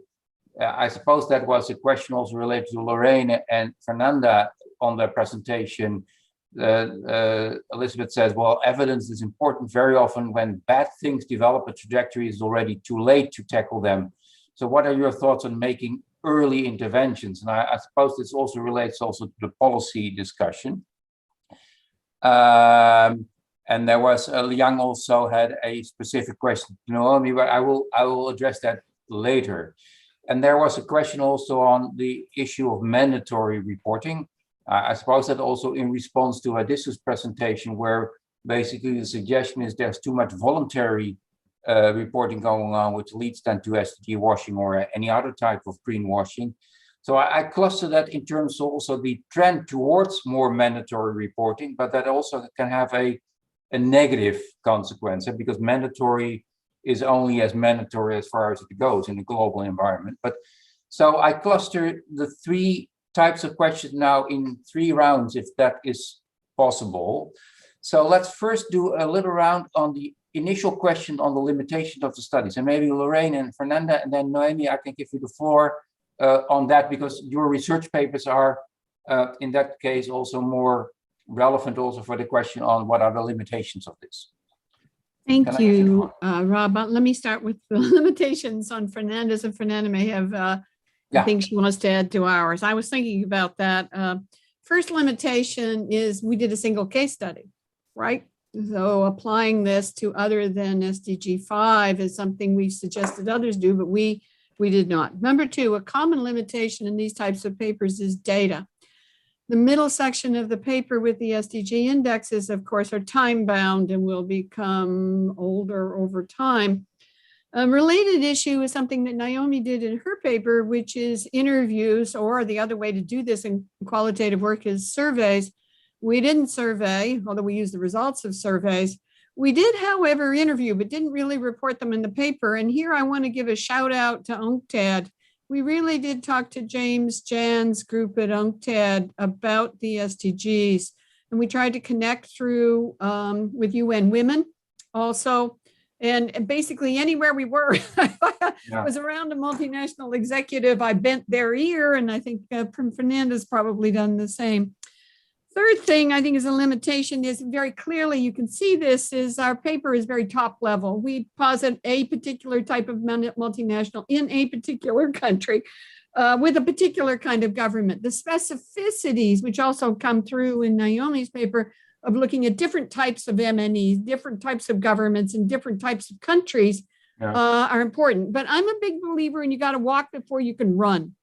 I suppose that was a question also related to Lorraine and Fernanda on their presentation. Elizabeth says, well, evidence is important. Very often when bad things develop, a trajectory is already too late to tackle them. So what are your thoughts on making early interventions? And I suppose this also relates also to the policy discussion. And there was, Liang also had a specific question to Naomi, but I will address that later. And there was a question also on the issue of mandatory reporting. I suppose that also in response to Adissa's presentation, where basically the suggestion is there's too much voluntary reporting going on, which leads then to SDG washing or any other type of greenwashing. So I cluster that in terms of also the trend towards more mandatory reporting, but that also can have a negative consequence, because mandatory is only as mandatory as far as it goes in a global environment. But so I cluster the three types of questions now in 3 rounds, if that is possible. So let's first do a little round on the initial question on the limitation of the studies, and maybe Lorraine and Fernanda, and then Noemi, I can give you the floor on that, because your research papers are in that case also more relevant also for the question on what are the limitations of this. Thank you, Rob. Let me start with the limitations on Fernanda's, and Fernanda may have things she wants to add to ours. I was thinking about that. First limitation is we did a single case study, right? So applying this to other than SDG 5 is something we suggested others do, but we did not. Number 2, a common limitation in these types of papers is data. The middle section of the paper with the SDG indexes, of course, are time bound and will become older over time. A related issue is something that Naomi did in her paper, which is interviews, or the other way to do this in qualitative work is surveys. We didn't survey, although we used the results of surveys. We did, however, interview, but didn't really report them in the paper. And here I want to give a shout out to UNCTAD. We really did talk to James Jan's group at UNCTAD about the SDGs. And we tried to connect through with UN Women also. And basically anywhere we were, was around a multinational executive, I bent their ear, and I think Fernanda's probably done the same. Third thing I think is a limitation is very clearly, you can see this, is our paper is very top level. We posit a particular type of multinational in a particular country with a particular kind of government. The specificities, which also come through in Naomi's paper, of looking at different types of MNEs, different types of governments and different types of countries are important. But I'm a big believer in you got to walk before you can run.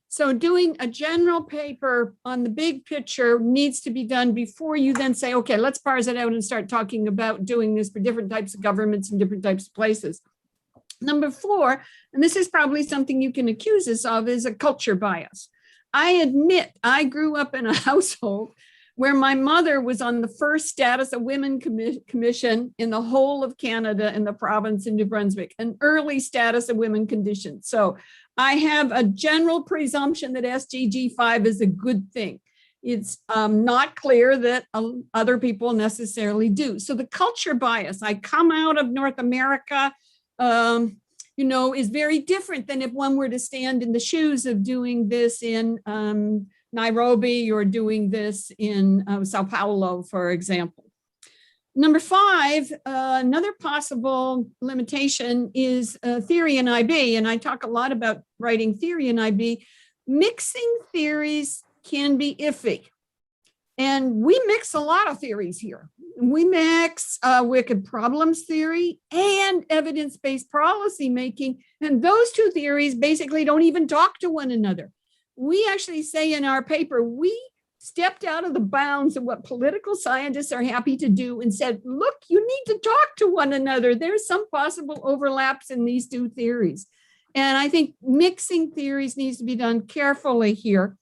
So doing a general paper on the big picture needs to be done before you then say, okay, let's parse it out and start talking about doing this for different types of governments and different types of places. Number 4, and this is probably something you can accuse us of, is a culture bias. I admit I grew up in a household where my mother was on the first Status of Women Commission in the whole of Canada in the province of New Brunswick, an early Status of Women condition. So I have a general presumption that SDG 5 is a good thing. It's not clear that other people necessarily do. So the culture bias, I come out of North America, is very different than if one were to stand in the shoes of doing this in Nairobi or doing this in Sao Paulo, for example. Number 5, another possible limitation is theory in IB, and I talk a lot about writing theory in IB. Mixing theories can be iffy, and we mix a lot of theories here. We mix wicked problems theory and evidence-based policy making, and those 2 theories basically don't even talk to one another. We actually say in our paper, we stepped out of the bounds of what political scientists are happy to do and said, look, you need to talk to one another. There's some possible overlaps in these 2 theories. And I think mixing theories needs to be done carefully here.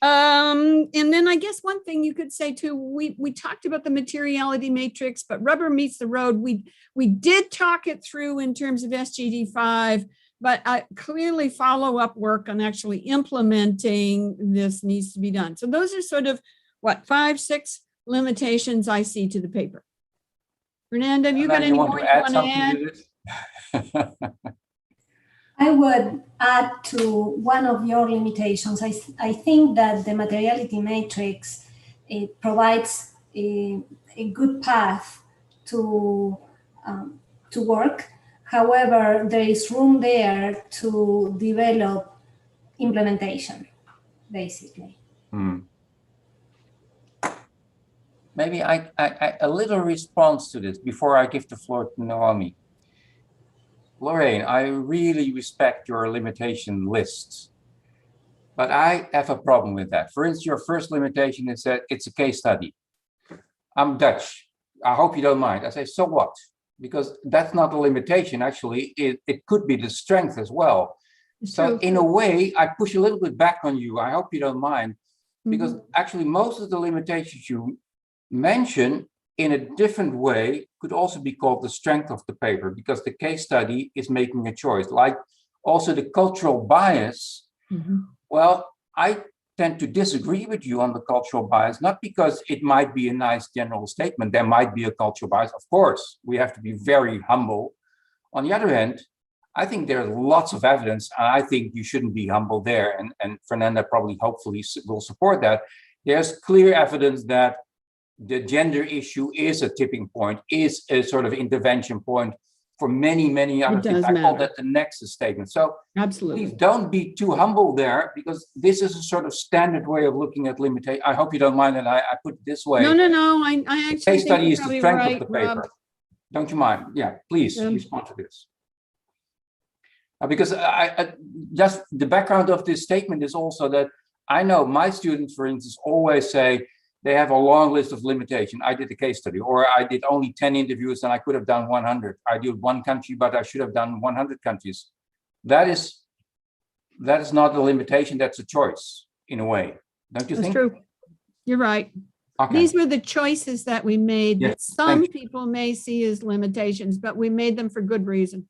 And then I guess one thing you could say too, we talked about the materiality matrix, but rubber meets the road. We did talk it through in terms of SDG 5, but clearly follow-up work on actually implementing this needs to be done. So those are sort of, 5, 6 limitations I see to the paper. Fernanda, have you got any more you want to add? I would add to one of your limitations. I think that the materiality matrix it provides a good path to work. However, there is room there to develop implementation, basically. Maybe a little response to this before I give the floor to Naomi. Lorraine, I really respect your limitation lists, but I have a problem with that. For instance, your first limitation is that it's a case study. I'm Dutch. I hope you don't mind. I say, so what? Because that's not a limitation. Actually, it could be the strength as well. So in a way, I push a little bit back on you. I hope you don't mind, because actually most of the limitations you mention in a different way could also be called the strength of the paper, because the case study is making a choice. Like also the cultural bias. Well, I tend to disagree with you on the cultural bias, not because it might be a nice general statement. There might be a cultural bias. Of course, we have to be very humble. On the other hand, I think there's lots of evidence, and I think you shouldn't be humble there. And Fernanda probably, hopefully, will support that. There's clear evidence that the gender issue is a tipping point, is a sort of intervention point for many, many other things. I call that the nexus statement. So absolutely, please don't be too humble there, because this is a sort of standard way of looking at limitation. I hope you don't mind that I put it this way. No. I actually the case study think is you're the strength right, of the paper. Rob. Don't you mind? Yeah, please respond to this. Because I just the background of this statement is also that I know my students, for instance, always say they have a long list of limitations. I did a case study, or I did only 10 interviews and I could have done 100. I did one country, but I should have done 100 countries. That is not a limitation, that's a choice in a way. Don't you think? That's true. You're right. Okay. These were the choices that we made that some Thank you. people may see as limitations, but we made them for good reason.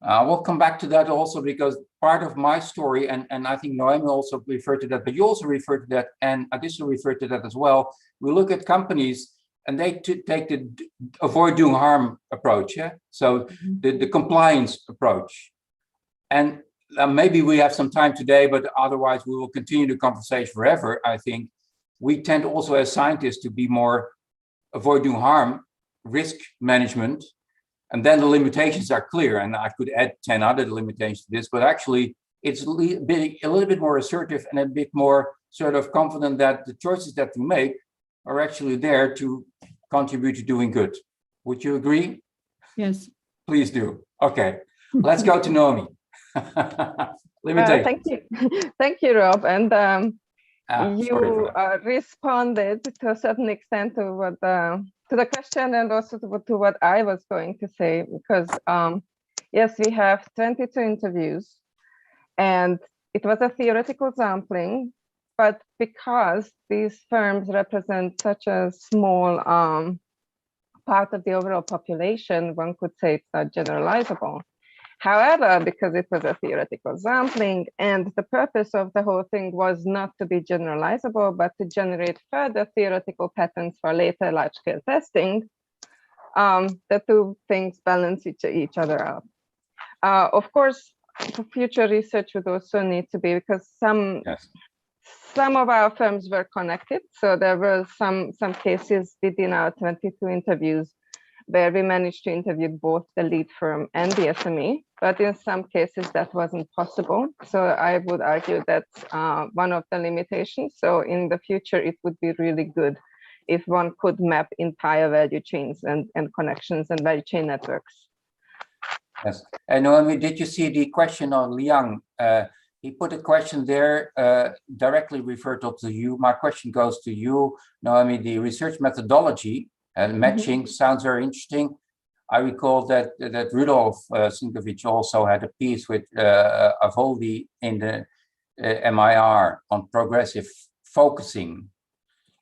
We'll come back to that also, because part of my story, and I think Noemi also referred to that, but you also referred to that, and Adisa referred to that as well. We look at companies and they take the avoid doing harm approach. Yeah. So the compliance approach. And maybe we have some time today, but otherwise we will continue the conversation forever. I think we tend also as scientists to be more avoid doing harm, risk management. And then the limitations are clear, and I could add 10 other limitations to this, but actually it's a little bit more assertive and a bit more sort of confident that the choices that we make are actually there to contribute to doing good. Would you agree? Yes. Please do. Okay, let's go to Naomi. Thank you. Thank you, Rob. And you responded to a certain extent to what to the question and also to what I was going to say, because yes, we have 22 interviews and it was a theoretical sampling, but because these firms represent such a small part of the overall population, one could say it's not generalizable. However, because it was a theoretical sampling and the purpose of the whole thing was not to be generalizable, but to generate further theoretical patterns for later large-scale testing, the two things balance each other out. Of course, future research would also need to be, because some of our firms were connected. So there were some cases within our 22 interviews where we managed to interview both the lead firm and the SME, but in some cases that wasn't possible. So I would argue that's one of the limitations. So in the future, it would be really good if one could map entire value chains and connections and value chain networks. Yes, and Noemi, did you see the question on Liang? He put a question there directly referred to you. My question goes to you, Noemi. The research methodology and matching sounds very interesting. I recall that Rudolf Sinkovich also had a piece with Avoldi in the MIR on progressive focusing.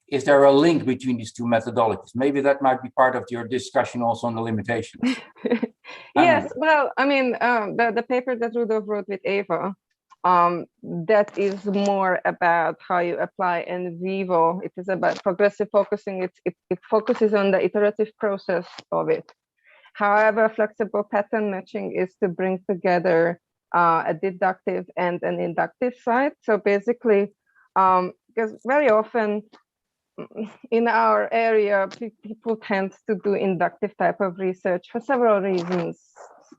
Is there a link between these two methodologies? Maybe that might be part of your discussion also on the limitations. Yes, well, I mean, the paper that Rudolf wrote with Eva, that is more about how you apply in vivo. It is about progressive focusing. It focuses on the iterative process of it. However, flexible pattern matching is to bring together a deductive and an inductive side. So basically, because very often in our area, people tend to do inductive type of research for several reasons.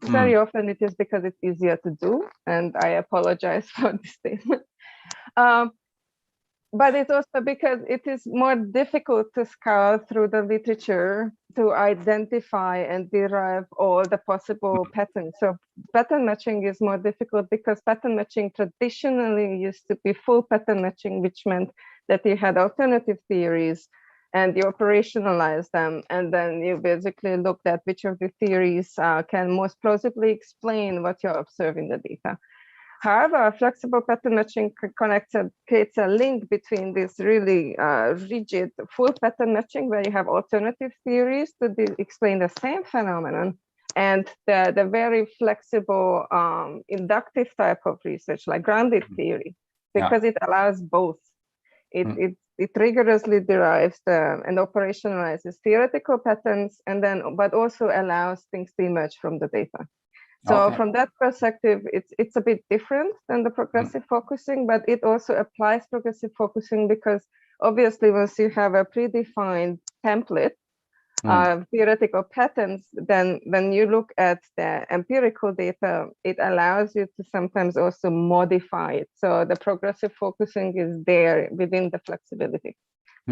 Very often it is because it's easier to do, and I apologize for this statement. But it's also because it is more difficult to scour through the literature to identify and derive all the possible patterns. So pattern matching is more difficult because pattern matching traditionally used to be full pattern matching, which meant that you had alternative theories and you operationalized them. And then you basically looked at which of the theories can most plausibly explain what you're observing in the data. However, flexible pattern matching creates a link between this really rigid full pattern matching, where you have alternative theories to explain the same phenomenon, and the very flexible inductive type of research, like grounded theory, because it allows both. It rigorously derives and operationalizes theoretical patterns, and then but also allows things to emerge from the data. So from that perspective, it's a bit different than the progressive focusing, but it also applies progressive focusing because obviously once you have a predefined template of theoretical patterns, then when you look at the empirical data, it allows you to sometimes also modify it. So the progressive focusing is there within the flexibility.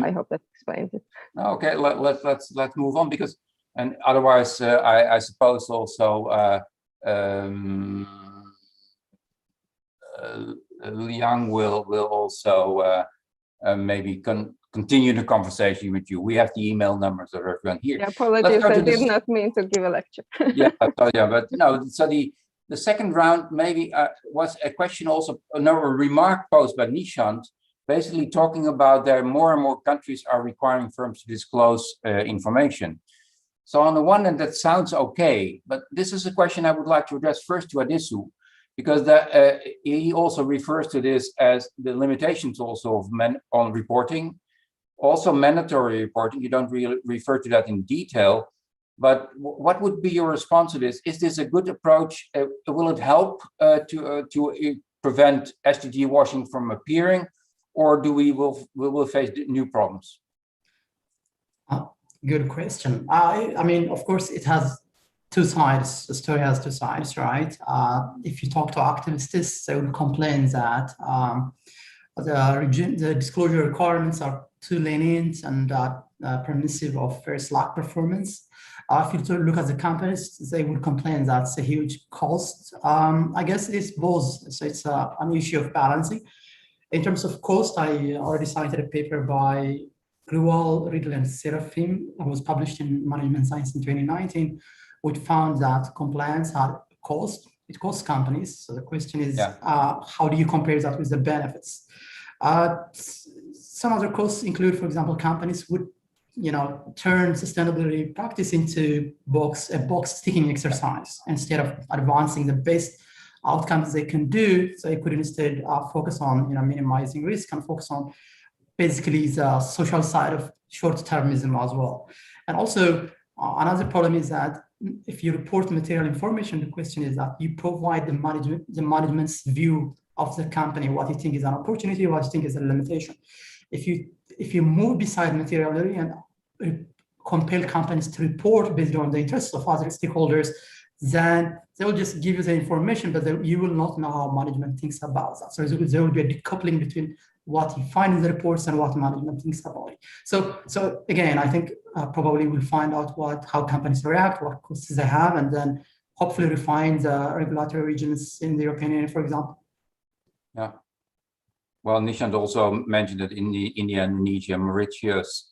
I hope that explains it. Okay, let's move on, because and otherwise I suppose also Liang will also maybe continue the conversation with you. We have the email numbers of everyone here. Yeah, apologies, I did not mean to give a lecture. Yeah, but no. So the second round maybe was a question also, a remark posed by Nishant, basically talking about that more and more countries are requiring firms to disclose information. So on the one hand, that sounds okay, but this is a question I would like to address first to Adisu, because he also refers to this as the limitations also of on reporting, also mandatory reporting. You don't really refer to that in detail, but what would be your response to this? Is this a good approach? Will it help to prevent SDG washing from appearing, or we will face new problems? Good question. I mean, of course, it has two sides. The story has two sides, right? If you talk to activists, they will complain that the disclosure requirements are too lenient and permissive of very slack performance. If you look at the companies, they would complain that's a huge cost. I guess it's both. So it's an issue of balancing. In terms of cost, I already cited a paper by Yuan, Riddle, and Seraphim that was published in Management Science in 2019, which found that compliance had a cost. It costs companies. So the question is, how do you compare that with the benefits? Some other costs include, for example, companies would, turn sustainability practice into a box ticking exercise instead of advancing the best outcomes they can do. So they could instead focus on, minimizing risk and focus on basically the social side of short-termism as well. And also another problem is that if you report material information, the question is that you provide the management's view of the company, what you think is an opportunity, what you think is a limitation. If you move beside materiality and compel companies to report based on the interests of other stakeholders, then they will just give you the information, but you will not know how management thinks about that. So there will be a decoupling between what you find in the reports and what management thinks about it. So again, I think probably we'll find out how companies react, what costs they have, and then hopefully refine the regulatory regions in the European Union, for example. Yeah. Well, Nishant also mentioned that in India, Indonesia, Mauritius,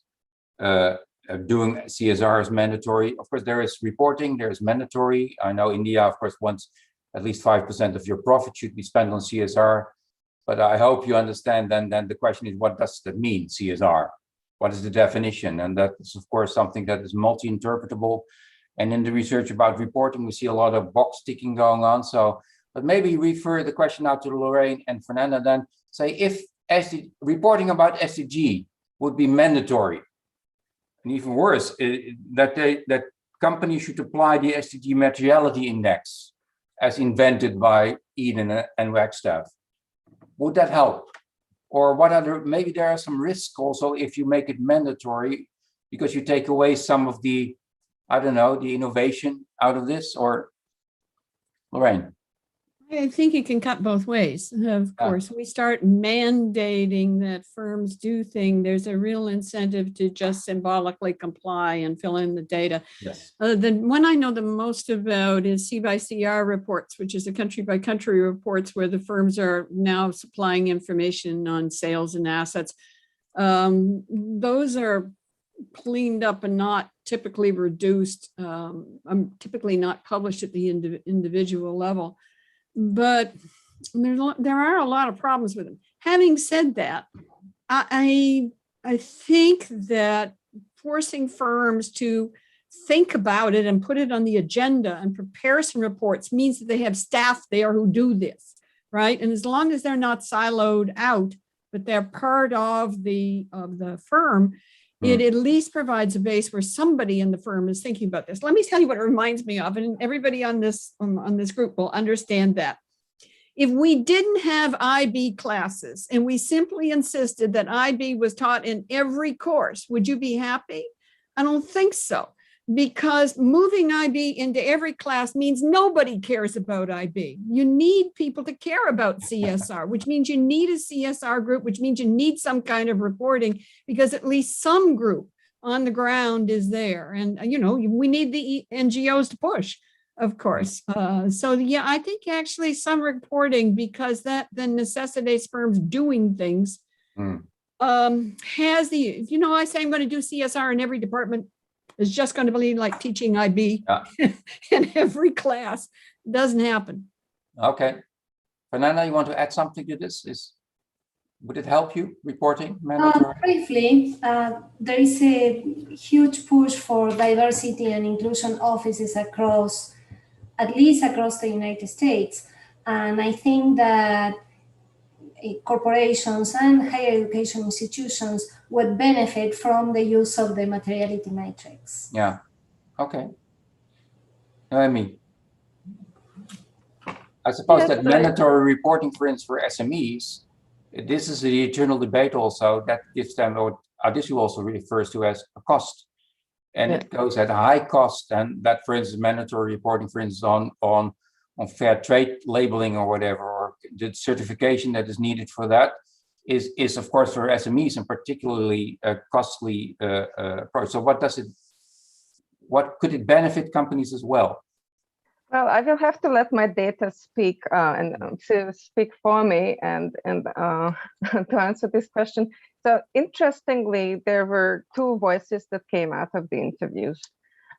doing CSR is mandatory. Of course, there is reporting, there is mandatory. I know India, of course, wants at least 5% of your profit should be spent on CSR. But I hope you understand then the question is, what does that mean, CSR? What is the definition? And that is, of course, something that is multi-interpretable. And in the research about reporting, we see a lot of box ticking going on. So, but maybe refer the question out to Lorraine and Fernanda, then say if reporting about SDG would be mandatory, and even worse, that companies should apply the SDG materiality index as invented by Eden and Wagstaff. Would that help? or what other, maybe there are some risks also if you make it mandatory, because you take away some of the, I don't know, the innovation out of this, or Lorraine? I think it can cut both ways. Of course, we start mandating that firms do things. There's a real incentive to just symbolically comply and fill in the data. Yes. The one I know the most about is C/CR reports, which is a country by country reports where the firms are now supplying information on sales and assets. Those are cleaned up and not typically reduced, typically not published at the individual level. But there are a lot of problems with them. Having said that, I think that forcing firms to think about it and put it on the agenda and prepare some reports means that they have staff there who do this, right? And as long as they're not siloed out, but they're part of the firm, it at least provides a base where somebody in the firm is thinking about this. Let me tell you what it reminds me of, and everybody on this group will understand that. If we didn't have IB classes and we simply insisted that IB was taught in every course, would you be happy? I don't think so, because moving IB into every class means nobody cares about IB. You need people to care about CSR, which means you need a CSR group, which means you need some kind of reporting, because at least some group on the ground is there. And, you know, we need the NGOs to push, of course. So, yeah, I think actually some reporting, because that then necessitates firms doing things, has the, you know, I say I'm going to do CSR in every department. It's just going to be like teaching IB in every class. It doesn't happen. Okay. Fernanda, you want to add something to this? Would it help you, reporting mandatory? Briefly, there is a huge push for diversity and inclusion offices across, at least across the United States. And I think that corporations and higher education institutions would benefit from the use of the materiality matrix. Yeah, okay. I mean, I suppose that mandatory reporting, for instance, for SMEs, this is the eternal debate also, that gives them what Adishu also refers to as a cost. And it goes at a high cost, and that, for instance, mandatory reporting, for instance, on fair trade labeling or whatever, or the certification that is needed for that is of course for SMEs and particularly a costly approach. So what could it benefit companies as well? Well, I will have to let my data speak and to speak for me and to answer this question. So interestingly, there were two voices that came out of the interviews.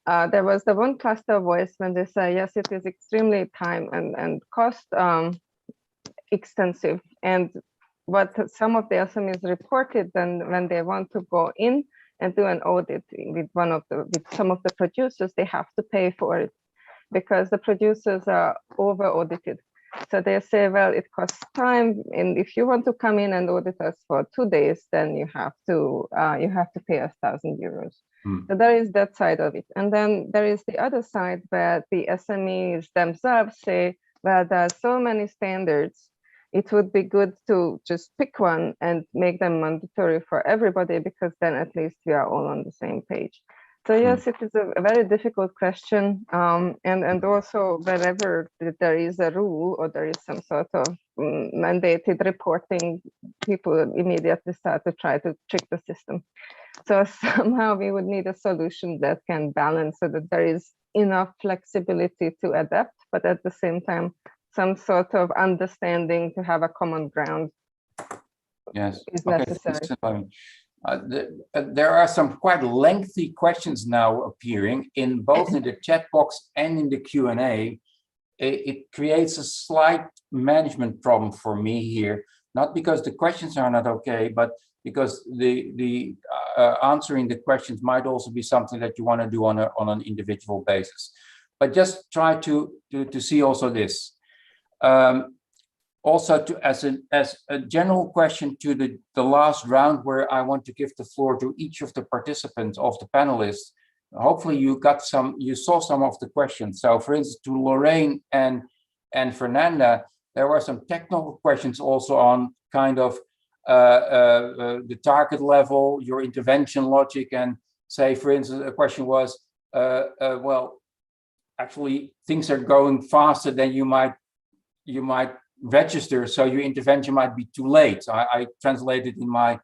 There was the one cluster voice when they say, yes, it is extremely time and cost extensive. And what some of the SMEs reported then when they want to go in and do an audit with some of the producers, they have to pay for it because the producers are over audited. So they say, well, it costs time, and if you want to come in and audit us for 2 days, then you have to pay us €1,000. So there is that side of it. And then there is the other side where the SMEs themselves say, well, there are so many standards, it would be good to just pick one and make them mandatory for everybody, because then at least we are all on the same page. So yes, it is a very difficult question. And also whenever there is a rule or there is some sort of mandated reporting, people immediately start to try to trick the system. So somehow we would need a solution that can balance so that there is enough flexibility to adapt, but at the same time, some sort of understanding to have a common ground is necessary. There are some quite lengthy questions now appearing in both in the chat box and in the Q&A. It creates a slight management problem for me here, not because the questions are not okay, but because the answering the questions might also be something that you want to do on an individual basis. But just try to see also this. Also, as a general question to the last round, where I want to give the floor to each of the participants of the panelists. Hopefully, you saw some of the questions. So, for instance, to Lorraine and Fernanda, there were some technical questions also on kind of the target level, your intervention logic, and say, for instance, a question was, well, actually things are going faster than you might register, so your intervention might be too late. So I translated in my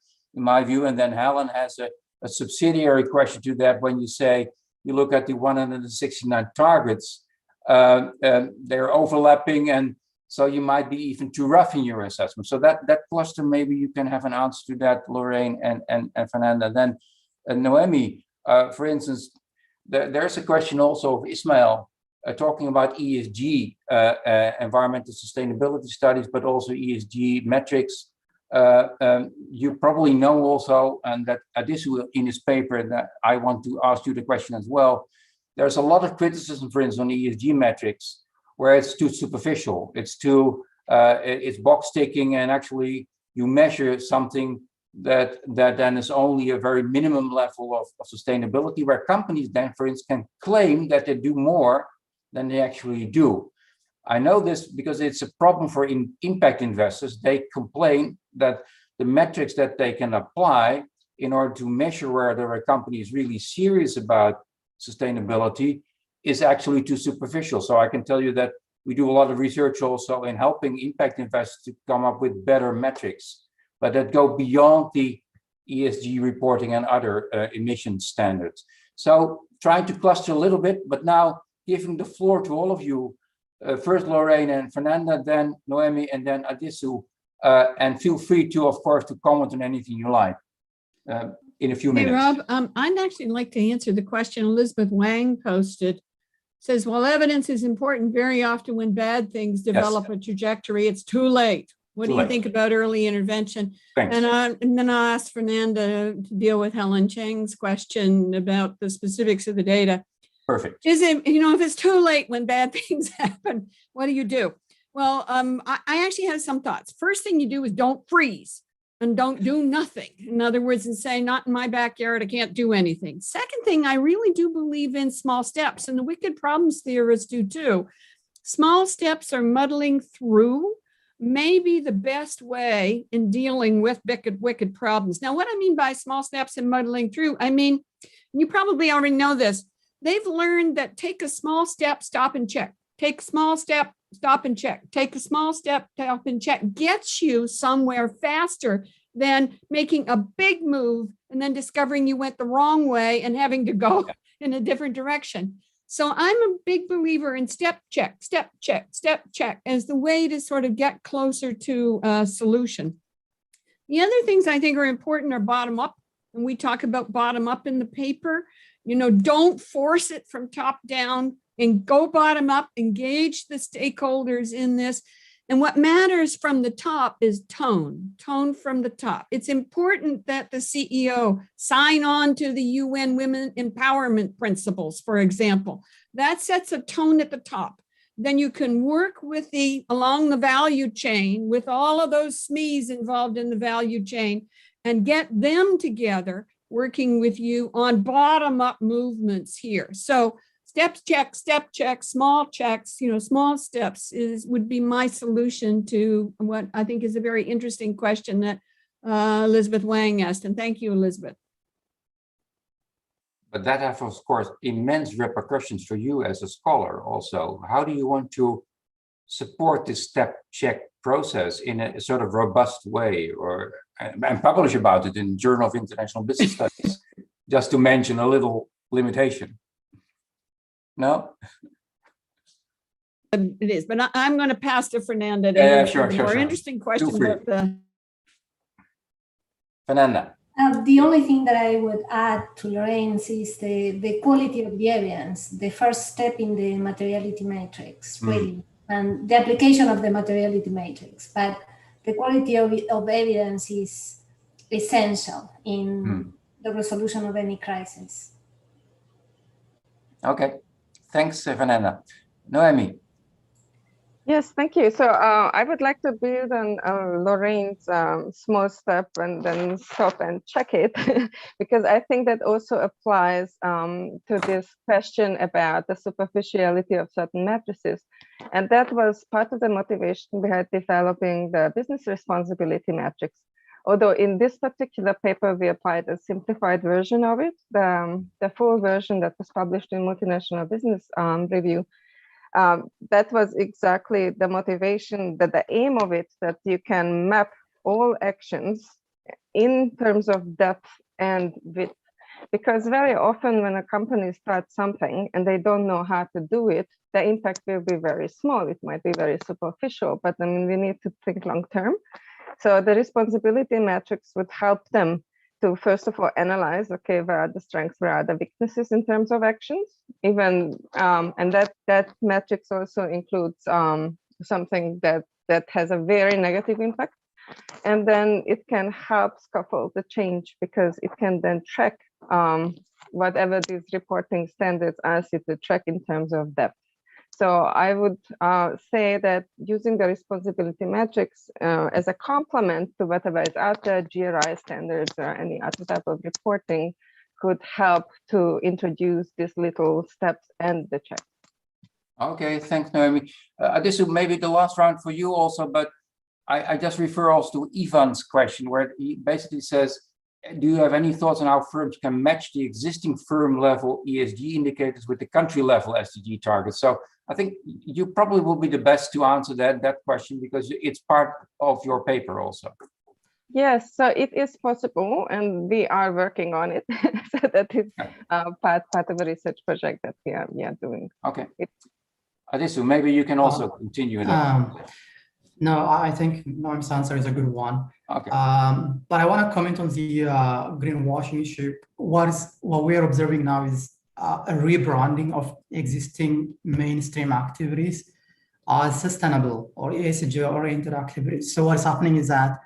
view, and then Helen has a subsidiary question to that. When you say you look at the 169 targets, they're overlapping, and so you might be even too rough in your assessment. So that cluster, maybe you can have an answer to that, Lorraine and Fernanda. Then Noemi, for instance, there's a question also of Ismail talking about ESG, environmental sustainability studies, but also ESG metrics. You probably know also, and that Addisu in his paper, that I want to ask you the question as well. There's a lot of criticism, for instance, on ESG metrics, where it's too superficial. It's too, it's box ticking, and actually you measure something that then is only a very minimum level of sustainability, where companies then, for instance, can claim that they do more than they actually do. I know this because it's a problem for impact investors. They complain that the metrics that they can apply in order to measure whether a company is really serious about sustainability is actually too superficial. So I can tell you that we do a lot of research also in helping impact investors to come up with better metrics, but that go beyond the ESG reporting and other emission standards. So trying to cluster a little bit, but now giving the floor to all of you, first Lorraine and Fernanda, then Noemi, and then Addisu, and feel free to, of course, to comment on anything you like in a few minutes. Hey, Rob, I'd actually like to answer the question Elizabeth Wang posted. Says, while evidence is important, very often when bad things develop a trajectory, it's too late. What do you think about early intervention? Thanks. And then I'll ask Fernanda to deal with Helen Cheng's question about the specifics of the data. Perfect. Is it, if it's too late when bad things happen, what do you do? Well, I actually have some thoughts. First thing you do is don't freeze and don't do nothing. In other words, and say, not in my backyard, I can't do anything. Second thing, I really do believe in small steps, and the wicked problems theorists do too. Small steps are muddling through maybe the best way in dealing with wicked problems. Now, what I mean by small steps and muddling through, I mean, you probably already know this. They've learned that take a small step, stop and check. Take a small step, stop and check. Take a small step, stop and check. Gets you somewhere faster than making a big move and then discovering you went the wrong way and having to go in a different direction. So I'm a big believer in step check as the way to sort of get closer to a solution. The other things I think are important are bottom up. And we talk about bottom up in the paper. Don't force it from top down and go bottom up, engage the stakeholders in this. And what matters from the top is tone from the top. It's important that the CEO sign on to the UN Women Empowerment Principles, for example. That sets a tone at the top. Then you can work with along the value chain with all of those SMEs involved in the value chain and get them together working with you on bottom-up movements here. So step check, small checks, small steps would be my solution to what I think is a very interesting question that Elizabeth Wang asked. And thank you, Elizabeth. But that has, of course, immense repercussions for you as a scholar also. How do you want to support this step check process in a sort of robust way, and publish about it in the Journal of International Business Studies, just to mention a little limitation? No? It is, but I'm going to pass to Fernanda. Sure. Interesting question about the... Fernanda. The only thing that I would add to Lorraine's is the quality of the evidence, the first step in the materiality matrix, really, and the application of the materiality matrix. But the quality of evidence is essential in the resolution of any crisis. Okay, thanks, Fernanda. Noemi. Yes, thank you. So I would like to build on Lorraine's small step and then stop and check it, because I think that also applies to this question about the superficiality of certain matrices. And that was part of the motivation behind developing the business responsibility matrix, Although in this particular paper, we applied a simplified version of it. The full version that was published in Multinational Business Review, that was exactly the motivation, that the aim of it, that you can map all actions in terms of depth and width. Because very often when a company starts something and they don't know how to do it, the impact will be very small. It might be very superficial, but I mean, we need to think long term. So the responsibility matrix would help them to, first of all, analyze, okay, where are the strengths, where are the weaknesses in terms of actions, even, and that matrix also includes something that has a very negative impact. And then it can help scaffold the change, because it can then track whatever these reporting standards ask you to track in terms of depth. So I would say that using the responsibility matrix as a complement to whatever is out there, GRI standards or any other type of reporting, could help to introduce these little steps and the check. Okay, thanks, Naomi. This is maybe the last round for you also, but I just refer also to Ivan's question, where he basically says, do you have any thoughts on how firms can match the existing firm level ESG indicators with the country level SDG targets? So I think you probably will be the best to answer that question, because it's part of your paper also. Yes, so it is possible, and we are working on it. So that is part of a research project that we are doing. Okay. Adisu, maybe you can also continue that. No, I think Naomi's answer is a good one. Okay. But I want to comment on the greenwashing issue. What we are observing now is a rebranding of existing mainstream activities as sustainable or ESG-oriented activities. So what's happening is that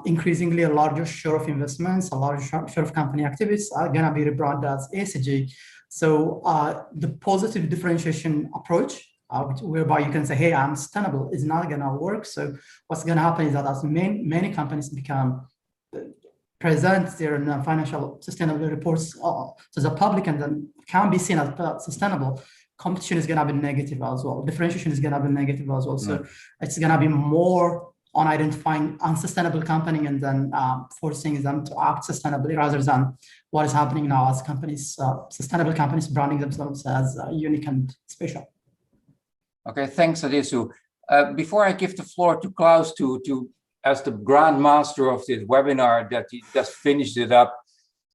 increasingly a larger share of investments, a larger share of company activities are going to be rebranded as ESG. So the positive differentiation approach, whereby you can say, hey, I'm sustainable, is not going to work. So what's going to happen is that as many companies become present their financial sustainability reports to the public and then can be seen as sustainable, competition is going to be negative as well. Differentiation is going to be negative as well. So it's going to be more on identifying unsustainable company and then forcing them to act sustainably, rather than what is happening now as companies, sustainable companies branding themselves as unique and special. Okay, thanks, Adisu. Before I give the floor to Klaus as the grand master of this webinar that he just finished it up,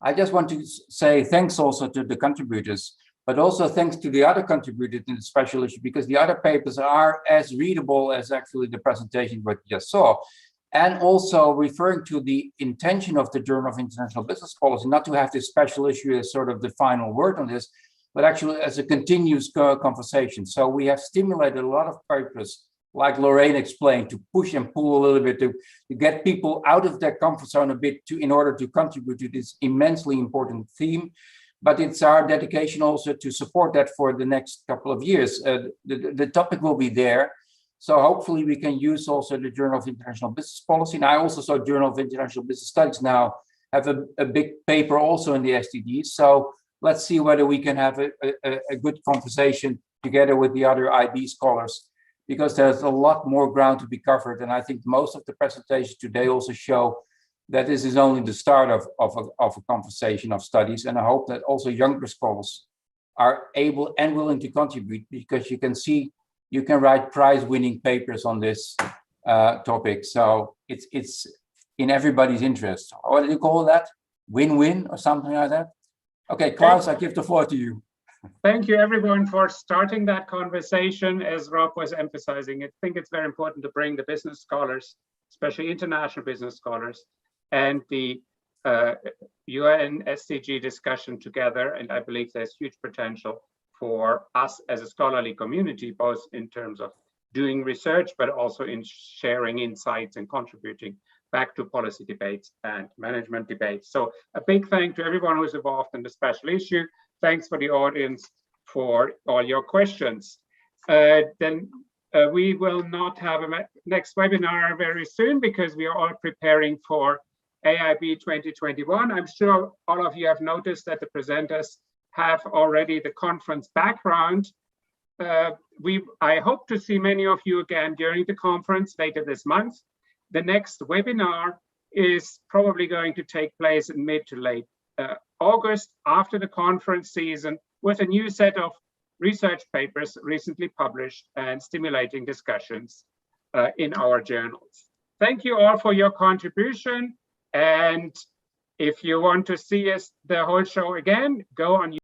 I just want to say thanks also to the contributors, but also thanks to the other contributors in the special issue, because the other papers are as readable as actually the presentation what you just saw. And also referring to the intention of the Journal of International Business Policy, not to have this special issue as sort of the final word on this, but actually as a continuous conversation. So we have stimulated a lot of papers, like Lorraine explained, to push and pull a little bit, to get people out of their comfort zone a bit in order to contribute to this immensely important theme. But it's our dedication also to support that for the next couple of years. The topic will be there. So hopefully we can use also the Journal of International Business Policy. And I also saw Journal of International Business Studies now have a big paper also in the SDGs. So let's see whether we can have a good conversation together with the other IB scholars, because there's a lot more ground to be covered. And I think most of the presentations today also show that this is only the start of a conversation of studies. And I hope that also younger scholars are able and willing to contribute, because you can see, you can write prize-winning papers on this topic. So it's in everybody's interest. What do you call that? Win-win or something like that? Okay, Klaus, I give the floor to you. Thank you, everyone, for starting that conversation. As Rob was emphasizing, I think it's very important to bring the business scholars, especially international business scholars, and the UN SDG discussion together. And I believe there's huge potential for us as a scholarly community, both in terms of doing research, but also in sharing insights and contributing back to policy debates and management debates. So a big thank to everyone who's involved in the special issue. Thanks for the audience for all your questions. Then we will not have a next webinar very soon, because we are all preparing for AIB 2021. I'm sure all of you have noticed that the presenters have already the conference background. I hope to see many of you again during the conference later this month. The next webinar is probably going to take place in mid to late August, after the conference season, with a new set of research papers recently published and stimulating discussions in our journals. Thank you all for your contribution. And if you want to see us the whole show again, go on